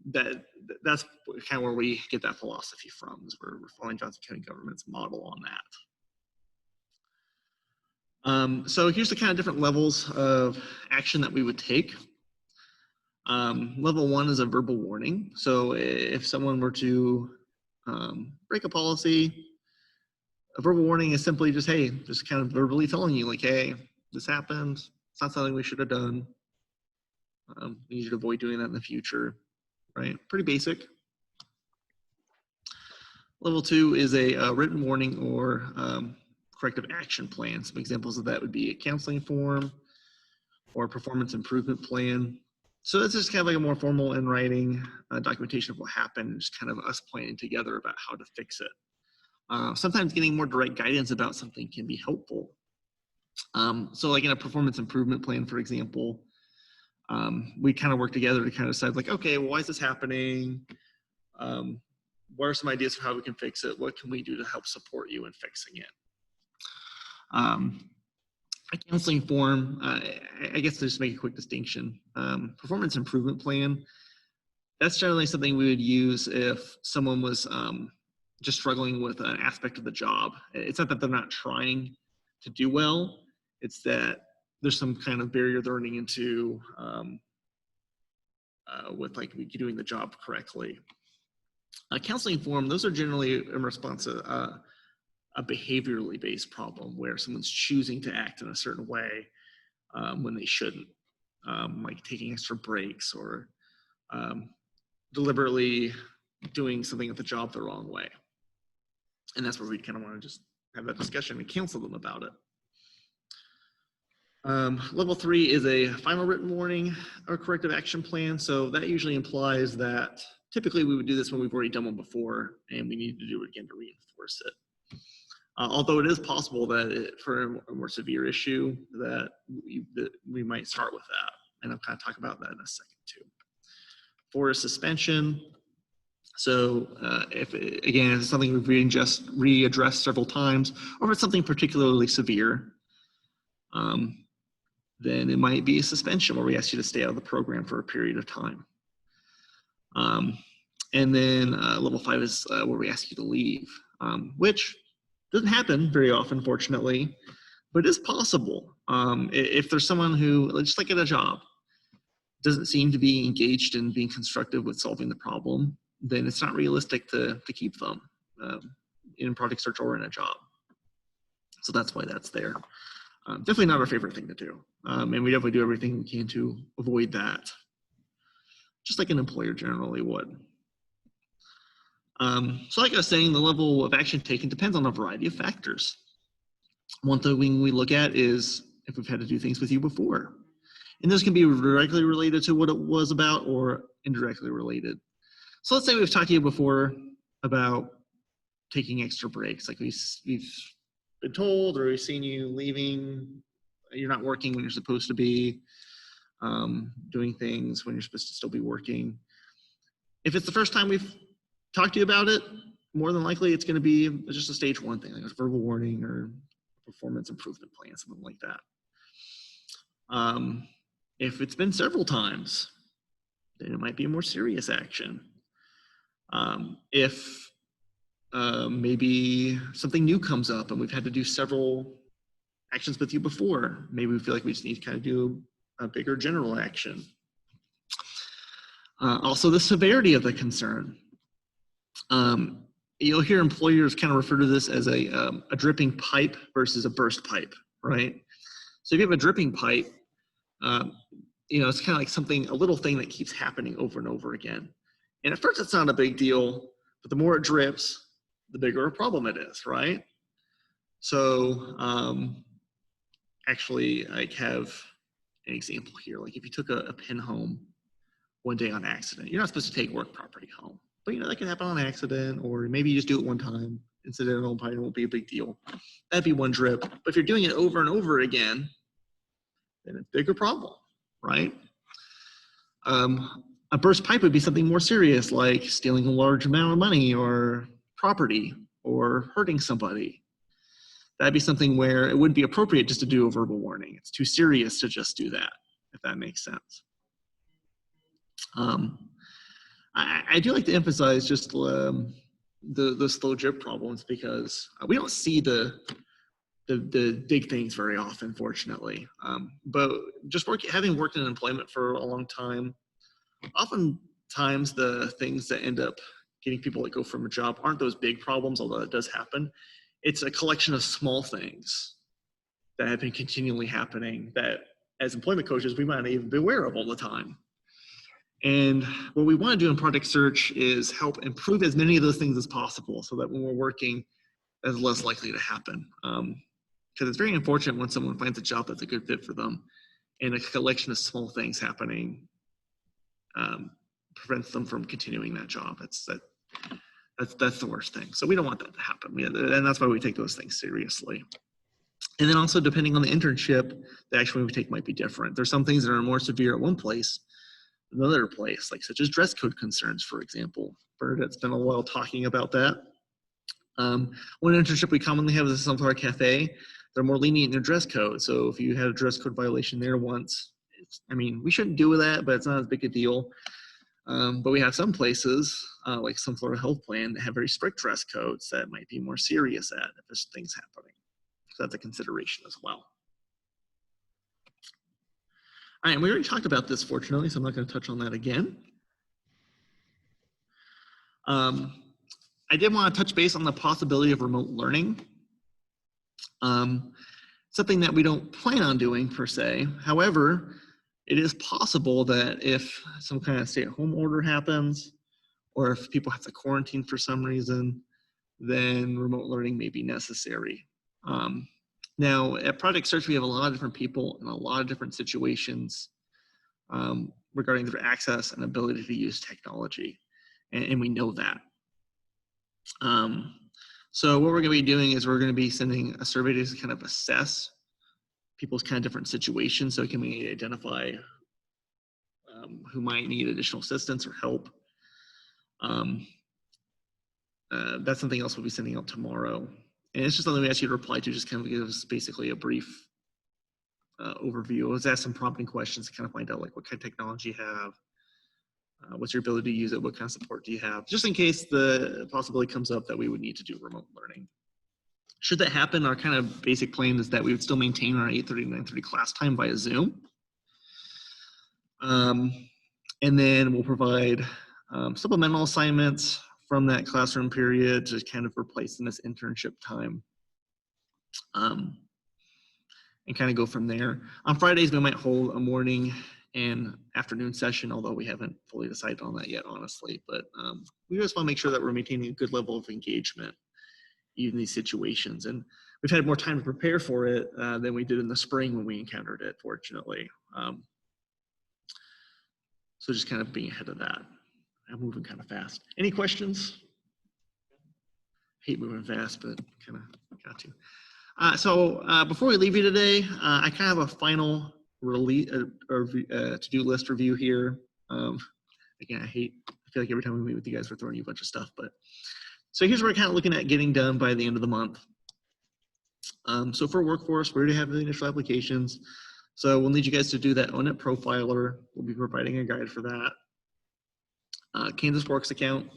but that's kind of where we get that philosophy from, is we're following Johnson County government's model on that. So here's the kind of different levels of action that we would take. Level 1 is a verbal warning. So if someone were to break a policy, a verbal warning is simply just, hey, just kind of verbally telling you, like, hey, this happened. It's not something we should have done. We need you to avoid doing that in the future, right? Pretty basic. Level 2 is a written warning or corrective action plan. Some examples of that would be a counseling form or a performance improvement plan. So that's just kind of like a more formal in writing documentation of what happened, just kind of us planning together about how to fix it. Sometimes getting more direct guidance about something can be helpful. So like in a performance improvement plan, for example, we kind of work together to kind of decide, like, okay, well, why is this happening? What are some ideas for how we can fix it? What can we do to help support you in fixing it? A counseling form, I guess to just make a quick distinction, performance improvement plan, that's generally something we would use if someone was just struggling with an aspect of the job. It's not that they're not trying to do well, it's that there's some kind of barrier they're running into with like doing the job correctly. A counseling form, those are generally in response to a behaviorally based problem where someone's choosing to act in a certain way when they shouldn't, like taking extra breaks or deliberately doing something at the job the wrong way. And that's where we kind of want to just have that discussion and counsel them about it. Level 3 is a final written warning or corrective action plan. So that usually implies that typically we would do this when we've already done one before and we need to do it again to reinforce it. Although it is possible that for a more severe issue that we might start with that. And I'll kind of talk about that in a second too. For a suspension, so if again, it's something we've readdressed several times, or if it's something particularly severe, then it might be a suspension where we ask you to stay out of the program for a period of time. And then level 5 is where we ask you to leave, which doesn't happen very often, fortunately, but it is possible. If there's someone who, just like at a job, doesn't seem to be engaged in being constructive with solving the problem, then it's not realistic to keep them in project search or in a job. So that's why that's there. Definitely not our favorite thing to do. And we definitely do everything we can to avoid that, just like an employer generally would. So like I was saying, the level of action taken depends on a variety of factors. One thing we look at is if we've had to do things with you before. And this can be directly related to what it was about or indirectly related. So let's say we've talked to you before about taking extra breaks. Like we've been told or we've seen you leaving, you're not working when you're supposed to be, doing things when you're supposed to still be working. If it's the first time we've talked to you about it, more than likely it's going to be just a stage 1 thing, like a verbal warning or performance improvement plan, something like that. If it's been several times, then it might be a more serious action. If maybe something new comes up and we've had to do several actions with you before, maybe we feel like we just need to kind of do a bigger general action. Also, the severity of the concern. You'll hear employers kind of refer to this as a dripping pipe versus a burst pipe, right? So if you have a dripping pipe, it's kind of like a little thing that keeps happening over and over again. And at first it's not a big deal, but the more it drips, the bigger a problem it is, right? So actually I have an example here. Like if you took a pin home one day on accident, you're not supposed to take work property home, but that can happen on accident, or maybe you just do it one time, incidental, probably won't be a big deal. That'd be one drip. But if you're doing it over and over again, then it's a bigger problem, right? A burst pipe would be something more serious, like stealing a large amount of money or property or hurting somebody. That'd be something where it wouldn't be appropriate just to do a verbal warning. It's too serious to just do that, if that makes sense. I do like to emphasize just the slow drip problems, because we don't see the big things very often, fortunately. But just having worked in employment for a long time, oftentimes the things that end up getting people let go from a job aren't those big problems, although it does happen. It's a collection of small things that have been continually happening that as employment coaches, we might not even be aware of all the time. And what we want to do in project search is help improve as many of those things as possible, so that when we're working, that's less likely to happen. Because it's very unfortunate when someone finds a job that's a good fit for them, and a collection of small things happening prevents them from continuing that job. That's the worst thing. So we don't want that to happen. And that's why we take those things seriously. And then also, depending on the internship, the action we take might be different. There's some things that are more severe at one place than another place, like such as dress code concerns, for example. Bernadette's been a while talking about that. One internship we commonly have is a Sunflower Cafe. They're more lenient in their dress code. So if you had a dress code violation there once, we shouldn't do that, but it's not as big a deal. But we have some places, like Sunflower Health Plan, that have very strict dress codes that might be more serious at if there's things happening. So that's a consideration as well. All right, we already talked about this, fortunately, so I'm not going to touch on that again. I did want to touch base on the possibility of remote learning. Something that we don't plan on doing per se. However, it is possible that if some kind of stay-at-home order happens, or if people have to quarantine for some reason, then remote learning may be necessary. Now, at Project Search, we have a lot of different people in a lot of different situations regarding their access and ability to use technology, and we know that. So what we're going to be doing is we're going to be sending a survey to kind of assess people's kind of different situations, so it can be identify who might need additional assistance or help. That's something else we'll be sending out tomorrow. And it's just something we ask you to reply to, just kind of give us basically a brief overview. Let's ask some prompting questions to kind of find out like what kind of technology you have, what's your ability to use it, what kind of support do you have, just in case the possibility comes up that we would need to do remote learning. Should that happen, our kind of basic plan is that we would still maintain our 8:30 to 9:30 class time via Zoom. And then we'll provide supplemental assignments from that classroom period to kind of replace in this internship time. And kind of go from there. On Fridays, we might hold a morning and afternoon session, although we haven't fully decided on that yet, honestly. But we just want to make sure that we're maintaining a good level of engagement even in these situations. And we've had more time to prepare for it than we did in the spring when we encountered it, fortunately. So just kind of being ahead of that. I'm moving kind of fast. Any questions? Hate moving fast, but kind of got to. So before we leave you today, I kind of have a final to-do list review here. Again, I feel like every time we meet with you guys, we're throwing you a bunch of stuff. But so here's what we're kind of looking at getting done by the end of the month. So for workforce, we already have the initial applications. So we'll need you guys to do that ONET profiler. We'll be providing a guide for that. Kansas Works account,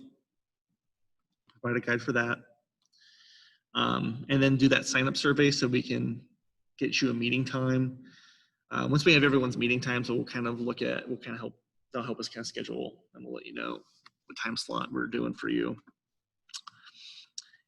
provide a guide for that. And then do that sign-up survey so we can get you a meeting time. Once we have everyone's meeting time, so we'll kind of they'll help us kind of schedule, and we'll let you know what time slot we're doing for you.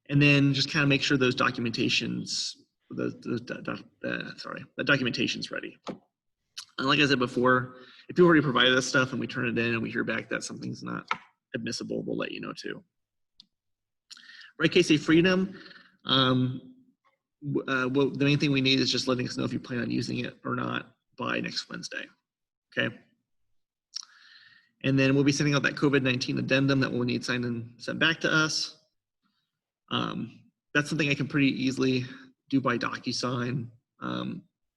And then just kind of make sure those documentations, the documentation's ready. And like I said before, if you already provided us stuff and we turn it in and we hear back that something's not admissible, we'll let you know too. Right, Casey Freedom. Well, the main thing we need is just letting us know if you plan on using it or not by next Wednesday. Okay. And then we'll be sending out that COVID-19 addendum that we'll need signed and sent back to us. That's something I can pretty easily do by DocuSign.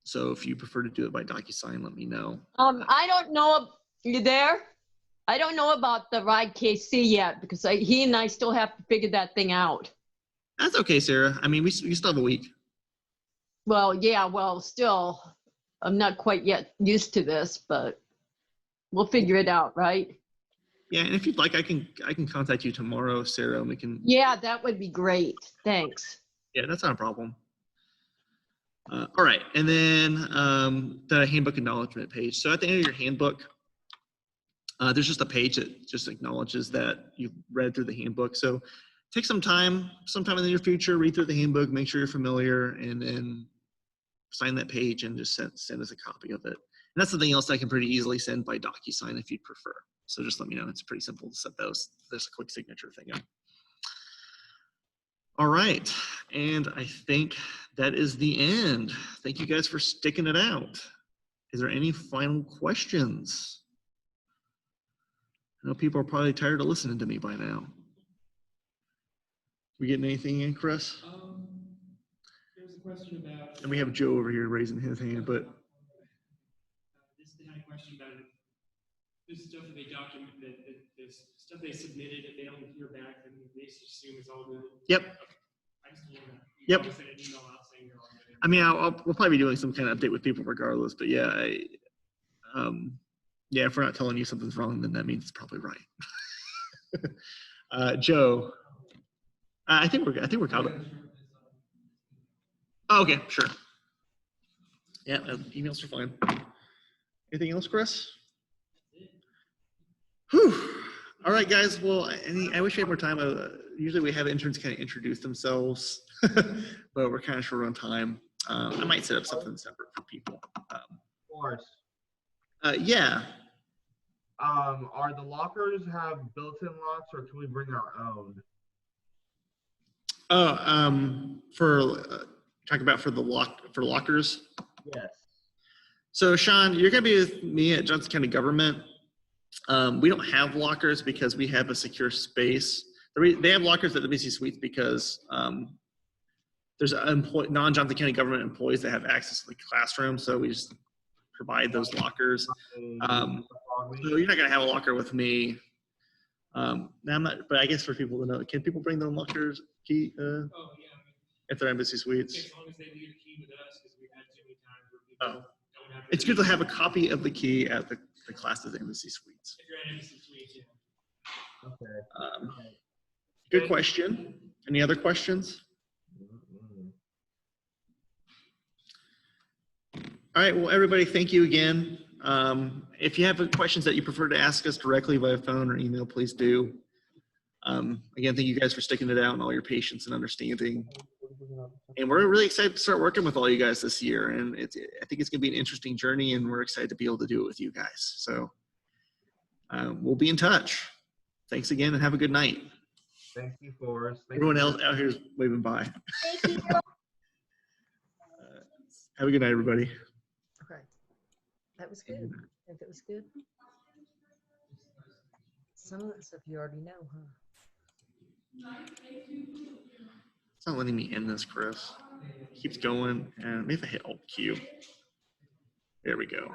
So if you prefer to do it by DocuSign, let me know. I don't know. You there? I don't know about the ride KC yet because he and I still have to figure that thing out. That's okay, Sarah. I mean, we still have a week. Well, yeah, well, still, I'm not quite yet used to this, but we'll figure it out, right? Yeah, and if you'd like, I can contact you tomorrow, Sarah, and we can. Yeah, that would be great. Thanks. Yeah, that's not a problem. All right, and then the handbook acknowledgement page. So at the end of your handbook, there's just a page that just acknowledges that you've read through the handbook. So take sometime in the near future, read through the handbook, make sure you're familiar, and then sign that page and just send us a copy of it. And that's something else I can pretty easily send by DocuSign if you'd prefer. So just let me know. It's pretty simple to set those. There's a quick signature thing up. All right, and I think that is the end. Thank you guys for sticking it out. Is there any final questions? I know people are probably tired of listening to me by now. We getting anything in, Chris? There's a question about. And we have Joe over here raising his hand, but. This had a question about this stuff that they document, this stuff they submitted, if they don't hear back, then they just assume it's all good. Yep. Okay. I just want to. Yep. Send an email out saying they're all good. I mean, we'll probably be doing some kind of update with people regardless, but yeah, yeah, if we're not telling you something's wrong, then that means it's probably right. Joe, I think we're caught up. Oh, okay, sure. Yeah, emails are fine. Anything else, Chris? Whew. All right, guys. Well, I wish we had more time. Usually we have interns kind of introduce themselves, but we're kind of short on time. I might set up something separate for people. Yeah. Are the lockers have built-in locks, or can we bring our own? Talk about for lockers. Yes. So Sean, you're gonna be with me at Johnson County Government. We don't have lockers because we have a secure space. They have lockers at the BC Suites because there's non-Johnson County Government employees that have access to the classroom, so we just provide those lockers. So you're not gonna have a locker with me. Now I'm not, but I guess for people to know, can people bring their own lockers key Oh, yeah. at their embassy suites? As long as they leave a key with us, because we've had too many times where people it's good to have a copy of the key at the classes embassy suites. If you're in embassy suites, yeah. Okay. Good question. Any other questions? All right, well, everybody, thank you again. If you have questions that you prefer to ask us directly via phone or email, please do. Again, thank you guys for sticking it out and all your patience and understanding. And we're really excited to start working with all you guys this year. And I think it's going to be an interesting journey, and we're excited to be able to do it with you guys. So we'll be in touch. Thanks again, and have a good night. Thank you, Forrest. Everyone else out here is waving by. Thank you. Have a good night, everybody. Okay. That was good. I think it was good. Some of that stuff you already know, huh? It's not letting me end this, Chris. It keeps going, and maybe if I hit Alt Q. There we go.